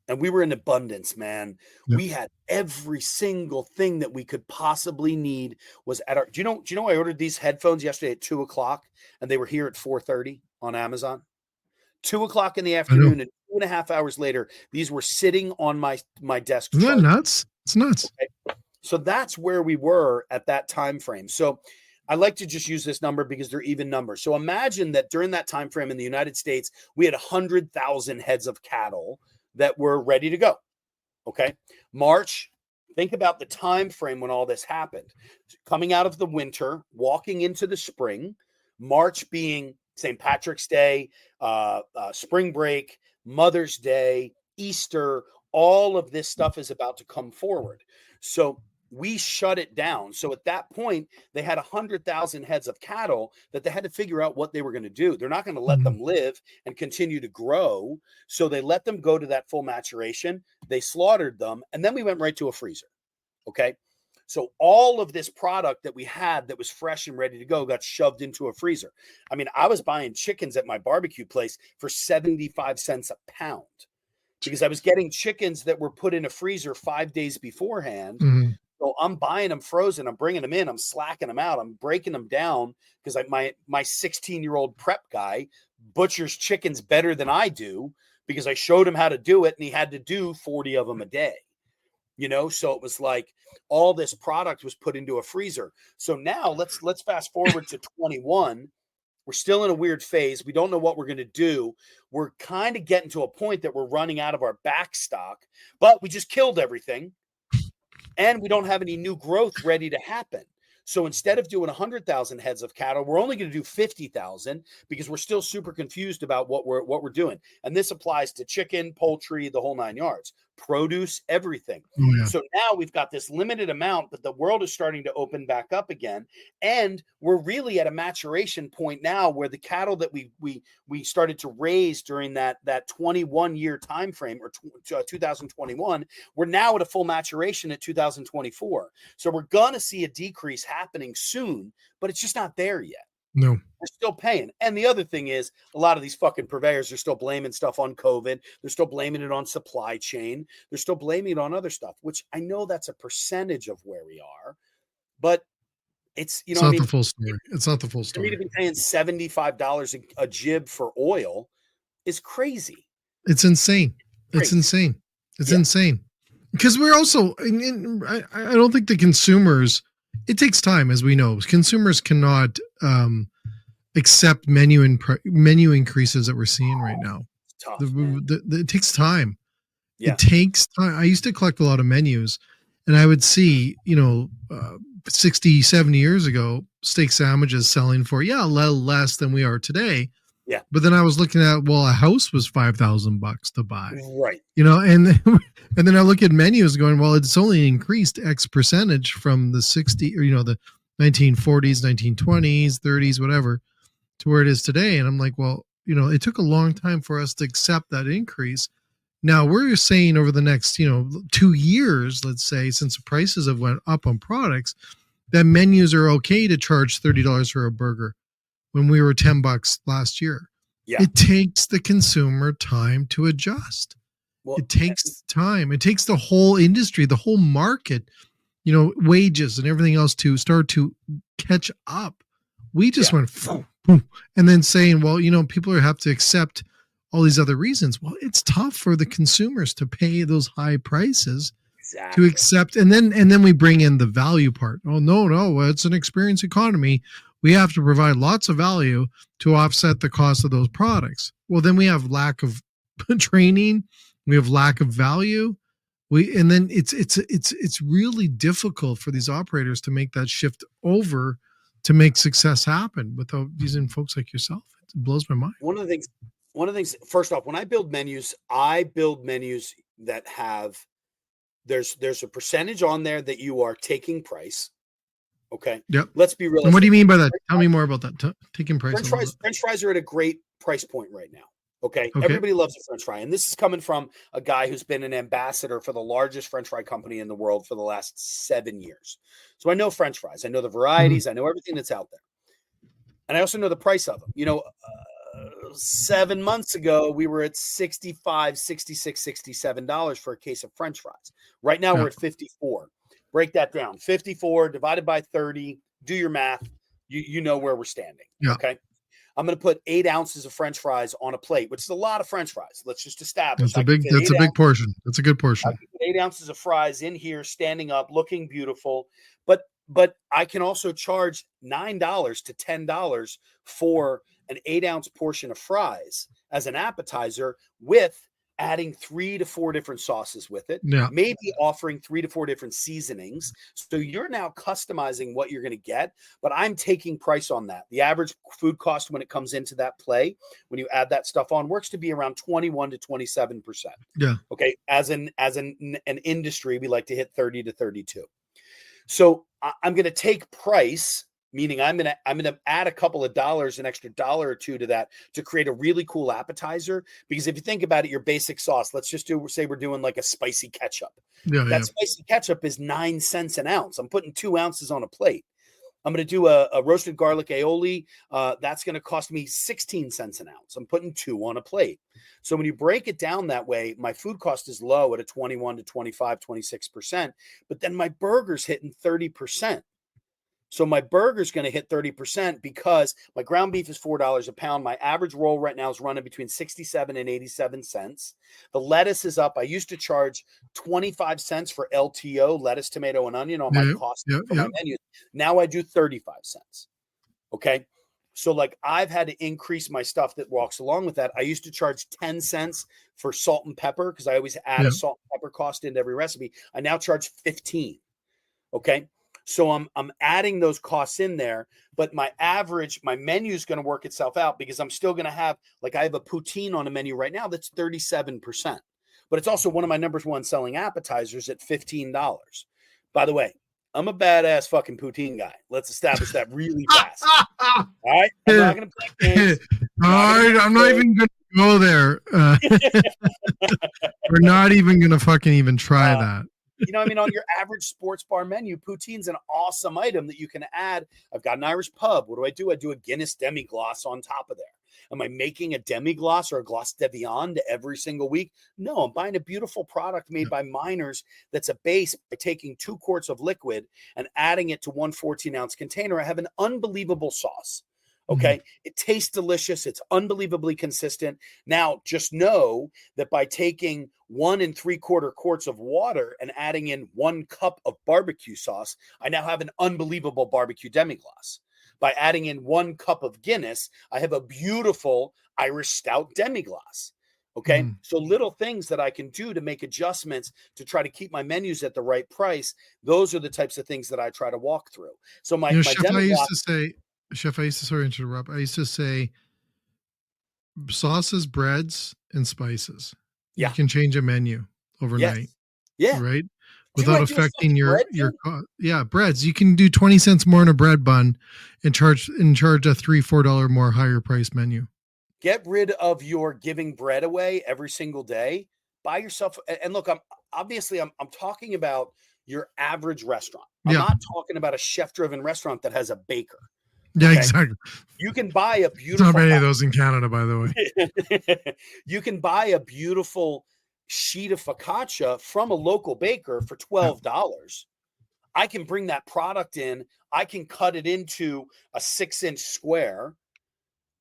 And we were in abundance, man. Yep. We had every single thing that we could possibly need was at our. Do you know? I ordered these headphones yesterday at 2:00, and they were here at 4:30 on Amazon. 2:00 in the afternoon, and 2.5 hours later, these were sitting on my desk. Isn't that nuts? It's nuts. Okay? So that's where we were at that time frame. So I like to just use this number because they're even numbers. So imagine that during that time frame in the United States, we had 100,000 heads of cattle that were ready to go. Okay. March, think about the time frame when all this happened. Coming out of the winter, walking into the spring, March being St. Patrick's Day, spring break, Mother's Day, Easter, all of this stuff is about to come forward. So we shut it down. So at that point, they had 100,000 heads of cattle that they had to figure out what they were going to do. They're not going to let them live and continue to grow. So they let them go to that full maturation. They slaughtered them. And then we went right to a freezer. Okay. So all of this product that we had that was fresh and ready to go got shoved into a freezer. I mean, I was buying chickens at my barbecue place for 75 cents a pound because I was getting chickens that were put in a freezer 5 days beforehand. So I'm buying them frozen. I'm bringing them in. I'm slacking them out. I'm breaking them down because my 16-year-old prep guy butchers chickens better than I do because I showed him how to do it, and he had to do 40 of them a day. You know, so it was like all this product was put into a freezer. So now let's fast forward to 21. We're still in a weird phase. We don't know what we're going to do. We're kind of getting to a point that we're running out of our back stock, but we just killed everything. And we don't have any new growth ready to happen. So instead of doing 100,000 heads of cattle, we're only going to do 50,000 because we're still super confused about what we're doing. And this applies to chicken, poultry, the whole 9 yards, produce, everything. Oh, yeah. So now we've got this limited amount, but the world is starting to open back up again. And we're really at a maturation point now where the cattle that we started to raise during that 21-year time frame, or 2021, we're now at a full maturation at 2024. So we're going to see a decrease happening soon, but it's just not there yet. No, we're still paying. And the other thing is, a lot of these fucking purveyors are still blaming stuff on COVID. They're still blaming it on supply chain. They're still blaming it on other stuff, which I know that's a percentage of where we are, but it's, it's not the full story. It's not the full story. To be paying $75 a jib for oil is crazy. It's insane. It's insane. It's insane. Because we're also, I don't think the consumers, it takes time, as we know. Consumers cannot accept menu increases that we're seeing right now. It's tough, man. It takes time. Yeah. It takes time. I used to collect a lot of menus, and I would see, 60, 70 years ago, steak sandwiches selling for, a little less than we are today. Yeah. But then I was looking at, well, a house was $5,000 to buy. Right. And then I look at menus going, well, it's only increased X percentage from the 60 or, the 1940s, 1920s, 30s, whatever, to where it is today. And I'm like, well, it took a long time for us to accept that increase. Now we're saying over the next, 2 years, let's say, since the prices have went up on products, that menus are okay to charge $30 for a burger when we were $10 last year. Yeah. It takes the consumer time to adjust. Well, it takes time. It takes the whole industry, the whole market, wages and everything else to start to catch up. We just went, boom, and then saying, well, people have to accept all these other reasons. Well, it's tough for the consumers to pay those high prices to accept. And then we bring in the value part. Oh, no, it's an experience economy. We have to provide lots of value to offset the cost of those products. Well, then we have lack of training. We have lack of value. And then it's really difficult for these operators to make that shift over to make success happen without using folks like yourself. It blows my mind. One of the things, first off, when I build menus that have, there's a percentage on there that you are taking price. Okay. Yep. Let's be real. And what do you mean by that? Tell me more about that. Taking price. French fries are at a great price point right now. Okay. Everybody loves a French fry. And this is coming from a guy who's been an ambassador for the largest French fry company in the world for the last 7 years. So I know French fries. I know the varieties. I know everything that's out there. And I also know the price of them. 7 months ago, we were at $65, $66, $67 for a case of French fries. Right now, we're at $54. Break that down. 54 divided by 30. Do your math. You know where we're standing. Yeah. Okay. I'm going to put 8 ounces of French fries on a plate, which is a lot of French fries. Let's just establish. That's a big portion. That's a good portion. I can put 8 ounces of fries in here, standing up, looking beautiful. But I can also charge $9 to $10 for an 8-ounce portion of fries as an appetizer, with adding 3 to 4 different sauces with it, maybe offering 3 to 4 different seasonings. So you're now customizing what you're going to get, but I'm taking price on that. The average food cost when it comes into that play, when you add that stuff on, works to be around 21 to 27%. Yeah. Okay. As an industry, we like to hit 30 to 32. So I'm going to take price, meaning I'm going to add a couple of dollars, an extra $1 or $2 to that, to create a really cool appetizer. Because if you think about it, your basic sauce, let's just say we're doing like a spicy ketchup. Spicy ketchup is 9 cents an ounce. I'm putting 2 ounces on a plate. I'm going to do a roasted garlic aioli. That's going to cost me 16 cents an ounce. I'm putting 2 on a plate. So when you break it down that way, my food cost is low at a 21 to 25, 26%, but then my burger's hitting 30%. So my burger's going to hit 30% because my ground beef is $4 a pound. My average roll right now is running between 67 and 87 cents. The lettuce is up. I used to charge 25 cents for LTO, lettuce, tomato, and onion on my cost for my menu. Now I do 35 cents. Okay. So like I've had to increase my stuff that walks along with that. I used to charge 10 cents for salt and pepper because I always add a salt and pepper cost into every recipe. I now charge 15. Okay. So I'm adding those costs in there, but my menu is going to work itself out because I'm still going to have, like I have a poutine on a menu right now that's 37%, but it's also one of my #1 selling appetizers at $15. By the way, I'm a badass fucking poutine guy. Let's establish that really fast. All right. I'm not going to play games. All right. I'm not even going to go there. We're not even going to fucking even try that. On your average sports bar menu, poutine's an awesome item that you can add. I've got an Irish pub. What do? I do a Guinness demi-glace on top of there. Am I making a demi-glace or a glace de viande every single week? No, I'm buying a beautiful product made by miners that's a base by taking 2 quarts of liquid and adding it to 1 14-ounce container. I have an unbelievable sauce. Okay. It tastes delicious. It's unbelievably consistent. Now, just know that by taking 1 3/4 quarts of water and adding in 1 cup of barbecue sauce, I now have an unbelievable barbecue demi-glace. By adding in 1 cup of Guinness, I have a beautiful Irish stout demi-glace. Okay. So little things that I can do to make adjustments to try to keep my menus at the right price. Those are the types of things that I try to walk through. So my Chef, I used to demi-glace, say, Chef, I used to, sorry to interrupt. I used to say sauces, breads, and spices. You yeah, can change a menu overnight, yes, yeah. right? Do you Without do a affecting bread, your dude? cost. Yeah, breads. You can do 20 cents more in a bread bun and charge a $3-4 more higher price menu. Get rid of your giving bread away every single day. Buy yourself, and look, I'm talking about your average restaurant. I'm Yeah. not talking about a chef-driven restaurant that has a baker. Yeah, Okay. exactly. You can buy a There's not beautiful many of those in Canada, by the way. you can buy a beautiful sheet of focaccia from a local baker for $12. I can bring that product in. I can cut it into a 6-inch square.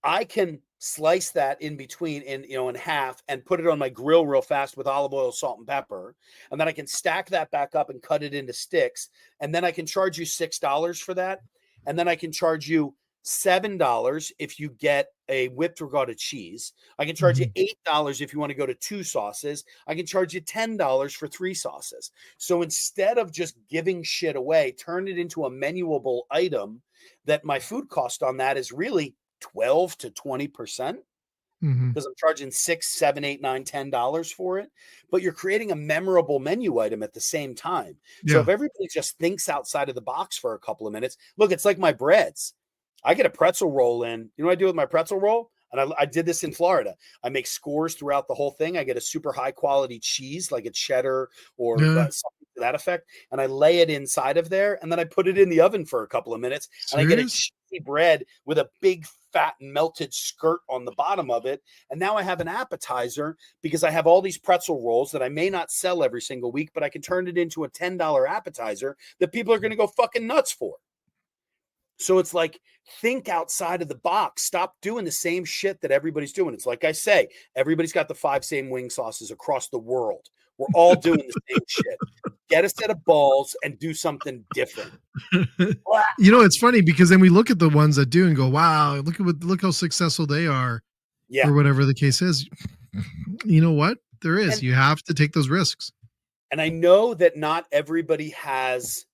I can slice that in between in half and put it on my grill real fast with olive oil, salt, and pepper. And then I can stack that back up and cut it into sticks. And then I can charge you $6 for that. And then I can charge you $7 if you get a whipped regatta cheese. I can charge you $8 if you want to go to 2 sauces. I can charge you $10 for 3 sauces. So instead of just giving shit away, turn it into a menuable item that my food cost on that is really 12 to 20%, because I'm charging $6, $7, $8, $9, $10 for it. But you're creating a memorable menu item at the same time. So if everybody just thinks outside of the box for a couple of minutes, look, it's like my breads. I get a pretzel roll in. You know what I do with my pretzel roll? And I did this in Florida. I make scores throughout the whole thing. I get a super high quality cheese, like a cheddar or something to that effect. And I lay it inside of there. And then I put it in the oven for a couple of minutes. And I get a cheesy bread with a big fat melted skirt on the bottom of it. And now I have an appetizer because I have all these pretzel rolls that I may not sell every single week, but I can turn it into a $10 appetizer that people are going to go fucking nuts for. So it's like, think outside of the box. Stop doing the same shit that everybody's doing. It's like I say, everybody's got the 5 same wing sauces across the world. We're all doing the same shit. Get a set of balls and do something different. It's funny because then we look at the ones that do and go, wow, look how successful they are. Yeah. Or whatever the case is. You know what? There is. You have to take those risks. And I know that not everybody has,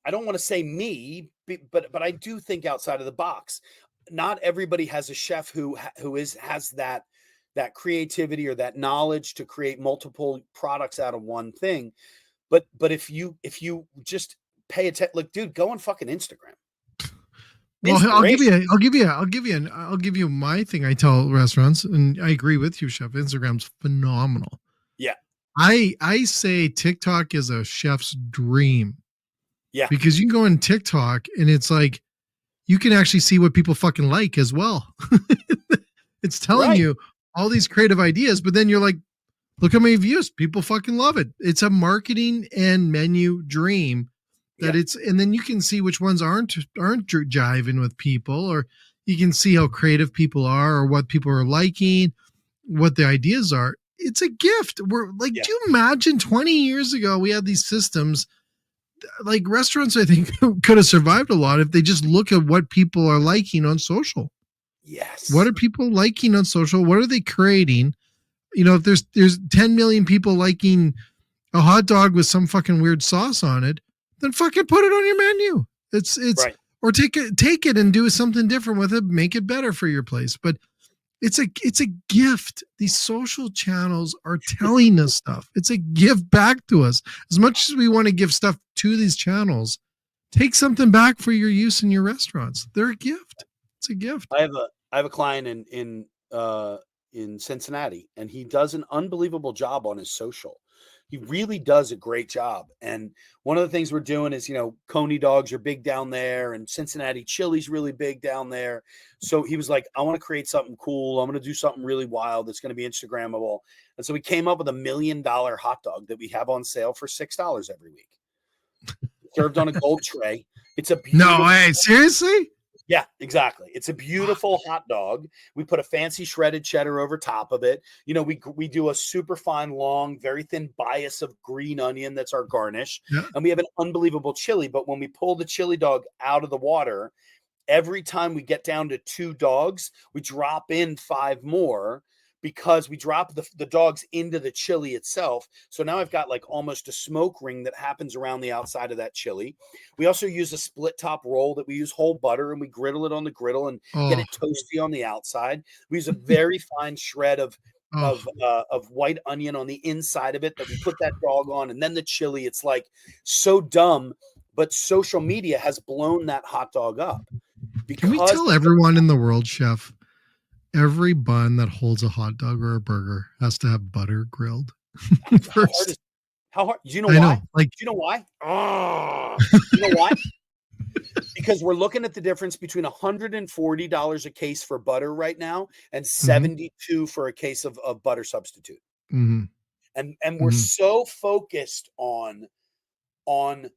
I don't want to say me, but I do think outside of the box. Not everybody has a chef who has that creativity or that knowledge to create multiple products out of one thing. But if you just pay attention, look, dude, go on fucking Instagram. Well, I'll give you my thing. I tell restaurants, and I agree with you, Chef. Instagram's phenomenal. Yeah. I say TikTok is a chef's dream. Yeah. Because you can go on TikTok and it's like, you can actually see what people fucking like as well. It's telling you all these creative ideas, but then you're like, look how many views. People fucking love it. It's a marketing and menu dream that and then you can see which ones aren't jiving with people, or you can see how creative people are or what people are liking, what the ideas are. It's a gift. We're like, do you imagine 20 years ago, we had these systems, like restaurants, I think could have survived a lot if they just look at what people are liking on social. Yes. What are people liking on social? What are they creating? If there's 10 million people liking a hot dog with some fucking weird sauce on it, then fucking put it on your menu. It's or take it and do something different with it, make it better for your place. But it's a gift. These social channels are telling us stuff. It's a gift back to us. As much as we want to give stuff to these channels, take something back for your use in your restaurants. They're a gift. It's a gift. I have a client in Cincinnati, and he does an unbelievable job on his social. He really does a great job. And one of the things we're doing is, Coney dogs are big down there, and Cincinnati chili's really big down there. So he was like, I want to create something cool. I'm going to do something really wild that's going to be Instagrammable. And so we came up with $1 million hot dog that we have on sale for $6 every week. Served on a gold tray. It's a beautiful. No way. Seriously? Yeah, exactly. It's a beautiful hot dog. We put a fancy shredded cheddar over top of it. You know, we do a super fine, long, very thin bias of green onion. That's our garnish. Yeah. And we have an unbelievable chili. But when we pull the chili dog out of the water, every time we get down to 2 dogs, we drop in 5 more because we drop the dogs into the chili itself. So now I've got like almost a smoke ring that happens around the outside of that chili. We also use a split top roll that we use whole butter and we griddle it on the griddle and get Oh, it toasty on the outside. We use a very fine shred of oh, white onion on the inside of it that we put that dog on, and then the chili. It's like so dumb, but social media has blown that hot dog up. can we Because tell everyone in the world, chef, every bun that holds a hot dog or a burger has to have butter grilled first? How hard? Do you know I why? know, like, Do you know why? You know why? Because we're looking at the difference between $140 a case for butter right now and mhm, 72 for a case of butter substitute. mhm, And we're mhm. so focused on on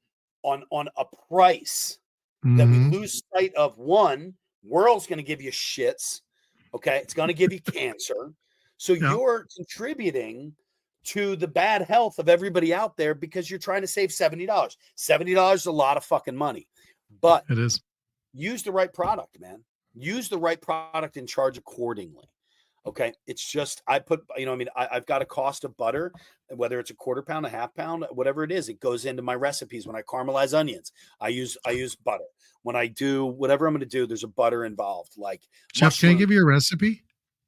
a price that we Mhm. lose sight of. One, world's going to give you shits. Okay, it's going to give you cancer. So Yeah, you're contributing to the bad health of everybody out there because you're trying to save $70. $70 is a lot of fucking money. But it is. use the right product, man. Use the right product and charge accordingly. Okay. It's just, I put, you know, I mean, I've got a cost of butter, whether it's a quarter pound, a half pound, whatever it is, it goes into my recipes. When I caramelize onions, I use butter. When I do whatever I'm going to do, there's a butter involved, like Chef, can I mushroom. give you a recipe?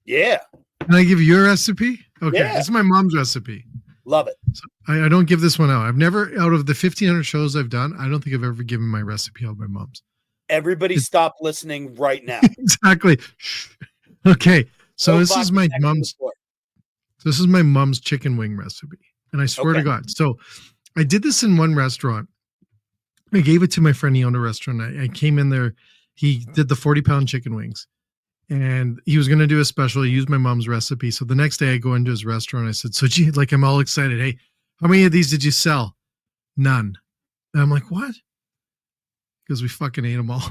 Yeah. Can I give you a recipe? Okay, Yeah. this is my mom's recipe. Love it. So I don't give this one out. I've never, out of the 1,500 shows I've done, I don't think I've ever given my recipe out of my mom's. Everybody It, stop listening right now. exactly. Okay, so No this is vodka my next to the mom's. floor. This is my mom's chicken wing recipe, and I swear to Okay. God. So I did this in one restaurant. I gave it to my friend. He owned a restaurant. I came in there. He did the 40-pound chicken wings, and he was going to do a special. He used my mom's recipe. So the next day I go into his restaurant. I said, so gee, like, I'm all excited. Hey, how many of these did you sell? None. And I'm like, what? Because we fucking ate them all.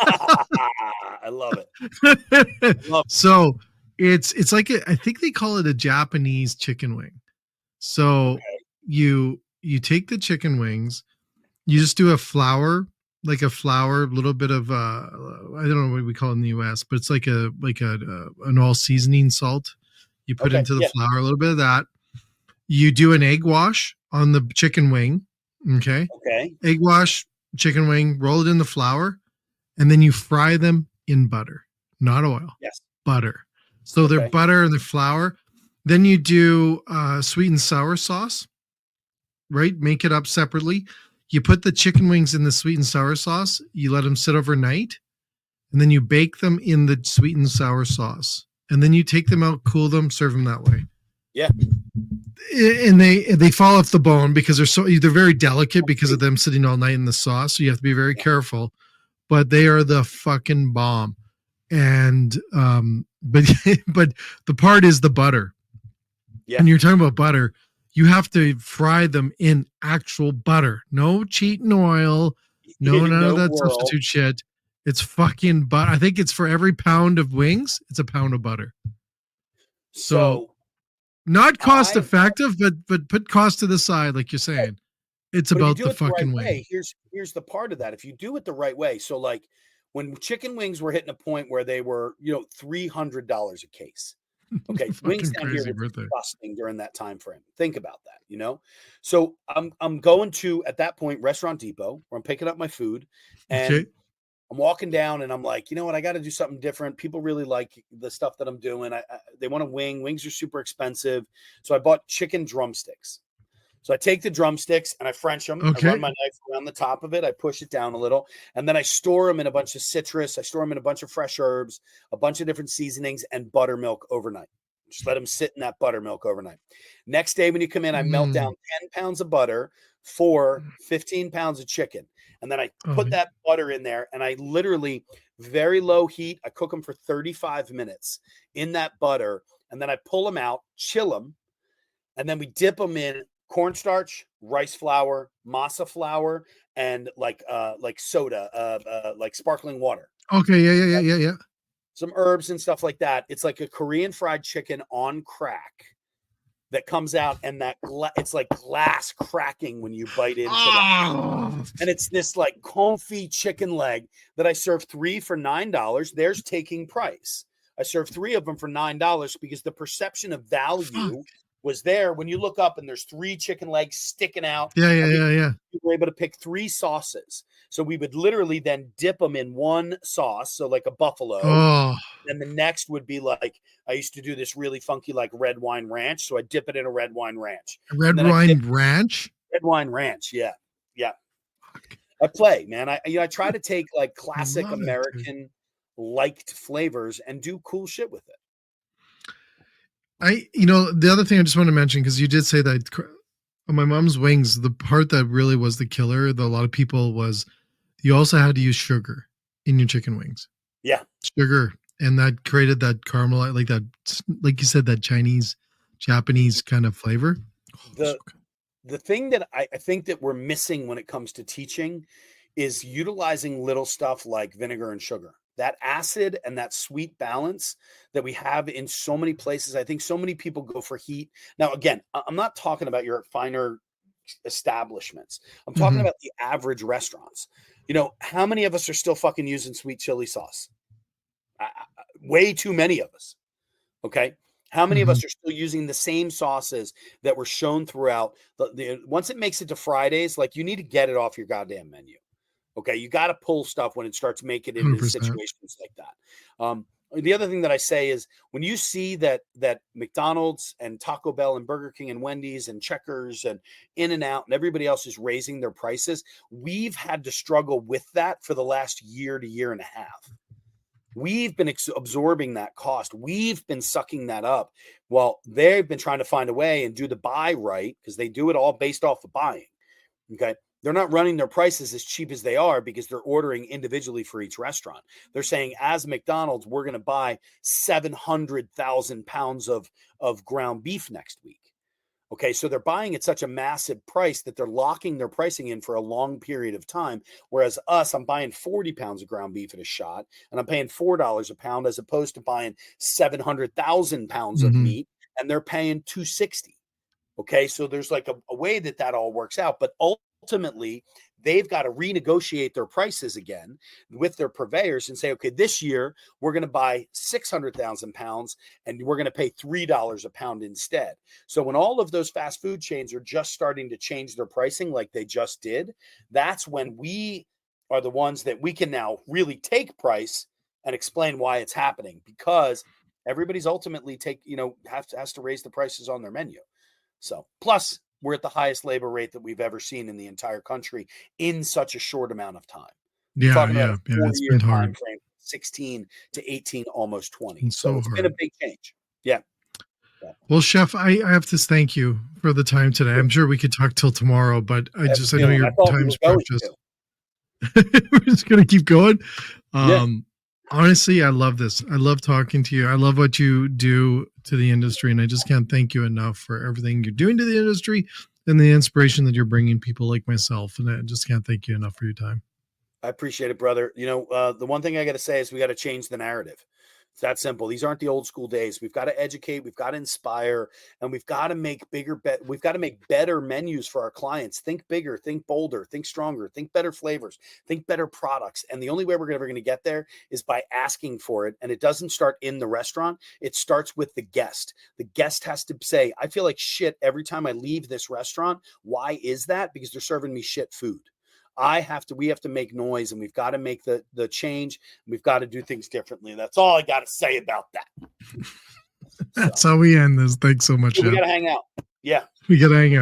I love it. Love So it's like I think they call it a Japanese chicken wing. it. So Okay. you take the chicken wings, you just do a flour, like a flour, a little bit of I don't know what we call it in the US, but it's like an all seasoning salt. You put Okay. into the Yeah. flour a little bit of that. You do an egg wash on the chicken wing. Okay. Okay. Egg wash, chicken wing, roll it in the flour, and then you fry them in butter, not oil, Yes. butter. So they're Okay. butter and the flour. Then you do sweet and sour sauce, right? Make it up separately. You put the chicken wings in the sweet and sour sauce. You let them sit overnight, and then you bake them in the sweet and sour sauce. And then you take them out, cool them, serve them that way. Yeah. And they fall off the bone because they're very delicate because of them sitting all night in the sauce. So you have to be very careful. But they are the fucking bomb. And but but the part is the butter. Yeah. And you're talking about butter, you have to fry them in actual butter. No cheating oil, no none of No that world. substitute shit. It's fucking butter. I think it's for every pound of wings, it's a pound of butter. So So not cost I effective, but put cost to the side, like you're saying. It's But if you about do the it the right fucking wing. way, here's the part of that. If you do it the right way, so like when chicken wings were hitting a point where they were, $300 a case. Okay, wings Fucking down here crazy were birthday. disgusting during that time frame. Think about that. So I'm going to at that point Restaurant Depot where I'm picking up my food, Okay. and I'm walking down and I'm like, you know what? I got to do something different. People really like the stuff that I'm doing. They want a wing. Wings are super expensive, so I bought chicken drumsticks. So I take the drumsticks and I French them. I run Okay. my knife around the top of it. I push it down a little, and then I store them in a bunch of citrus. I store them in a bunch of fresh herbs, a bunch of different seasonings, and buttermilk overnight. Just let them sit in that buttermilk overnight. Next day, when you come in, I melt down Mm. 10 pounds of butter for 15 pounds of chicken. And then I Oh, put that butter in there, and I literally, very low heat, I cook them for 35 minutes in that butter. And then I pull them out, chill them, and then we dip them in cornstarch, rice flour, masa flour, and like soda, like sparkling water. Okay, yeah. Some herbs and stuff like that. It's like a Korean fried chicken on crack that comes out, and it's like glass cracking when you bite into that. And it's this like confit chicken leg that I serve 3 for $9. There's taking price. I serve 3 of them for $9 because the perception of value was there. When you look up and there's 3 chicken legs sticking out. Yeah. We were able to pick 3 sauces. So we would literally then dip them in one sauce. So like a buffalo. Oh. And the next would be like, I used to do this really funky, like red wine ranch. So I dip it in a red wine ranch. Red wine ranch? Red wine ranch. Yeah. Yeah. I play, man. I try to take like classic American liked flavors and do cool shit with it. The other thing I just want to mention, because you did say that on my mom's wings, the part that really was the killer, a lot of people, was you also had to use sugar in your chicken wings. Yeah. Sugar. And that created that caramel, like that, like you said, that Japanese kind of flavor. The thing that I think that we're missing when it comes to teaching is utilizing little stuff like vinegar and sugar. That acid and that sweet balance that we have in so many places. I think so many people go for heat. Now, again, I'm not talking about your finer establishments. I'm talking about the average restaurants. How many of us are still fucking using sweet chili sauce? Way too many of us. Okay. How many of us are still using the same sauces that were shown throughout once it makes it to Fridays, like you need to get it off your goddamn menu. Okay. You got to pull stuff when it starts making it into 100%. Situations like that. The other thing that I say is when you see that McDonald's and Taco Bell and Burger King and Wendy's and Checkers and In-N-Out and everybody else is raising their prices, we've had to struggle with that for the last year to year and a half. We've been absorbing that cost. We've been sucking that up. Well, they've been trying to find a way and do the buy right, because they do it all based off of buying. Okay. They're not running their prices as cheap as they are because they're ordering individually for each restaurant. They're saying, as McDonald's, we're going to buy 700,000 pounds of ground beef next week. Okay, so they're buying at such a massive price that they're locking their pricing in for a long period of time. Whereas us, I'm buying 40 pounds of ground beef at a shot, and I'm paying $4 a pound as opposed to buying 700,000 pounds of meat, and they're paying $260. Okay, so there's like a way that all works out. But ultimately, they've got to renegotiate their prices again with their purveyors and say, okay, this year we're going to buy 600,000 pounds and we're going to pay $3 a pound instead. So when all of those fast food chains are just starting to change their pricing like they just did, that's when we are the ones that we can now really take price and explain why it's happening, because everybody's ultimately has to raise the prices on their menu. So plus we're at the highest labor rate that we've ever seen in the entire country in such a short amount of time. Yeah. It's been hard. Frame, 16 to 18, almost 20. It's so it's hard. been a big change. Yeah. Well, Chef, I have to thank you for the time today. I'm sure we could talk till tomorrow, but I know your time's precious. We're just going to keep going. Honestly, I love this. I love talking to you. I love what you do to the industry, and I just can't thank you enough for everything you're doing to the industry and the inspiration that you're bringing people like myself. And I just can't thank you enough for your time. I appreciate it, brother. The one thing I got to say is we got to change the narrative. It's that simple. These aren't the old school days. We've got to educate, we've got to inspire, and we've got to make we've got to make better menus for our clients. Think bigger, think bolder, think stronger, think better flavors, think better products. And the only way we're ever going to get there is by asking for it. And it doesn't start in the restaurant. It starts with the guest. The guest has to say, I feel like shit every time I leave this restaurant. Why is that? Because they're serving me shit food. We have to make noise, and we've got to make the change. We've got to do things differently. That's all I got to say about that. That's how we end this. Thanks so much. We got to hang out. Yeah. We got to hang out.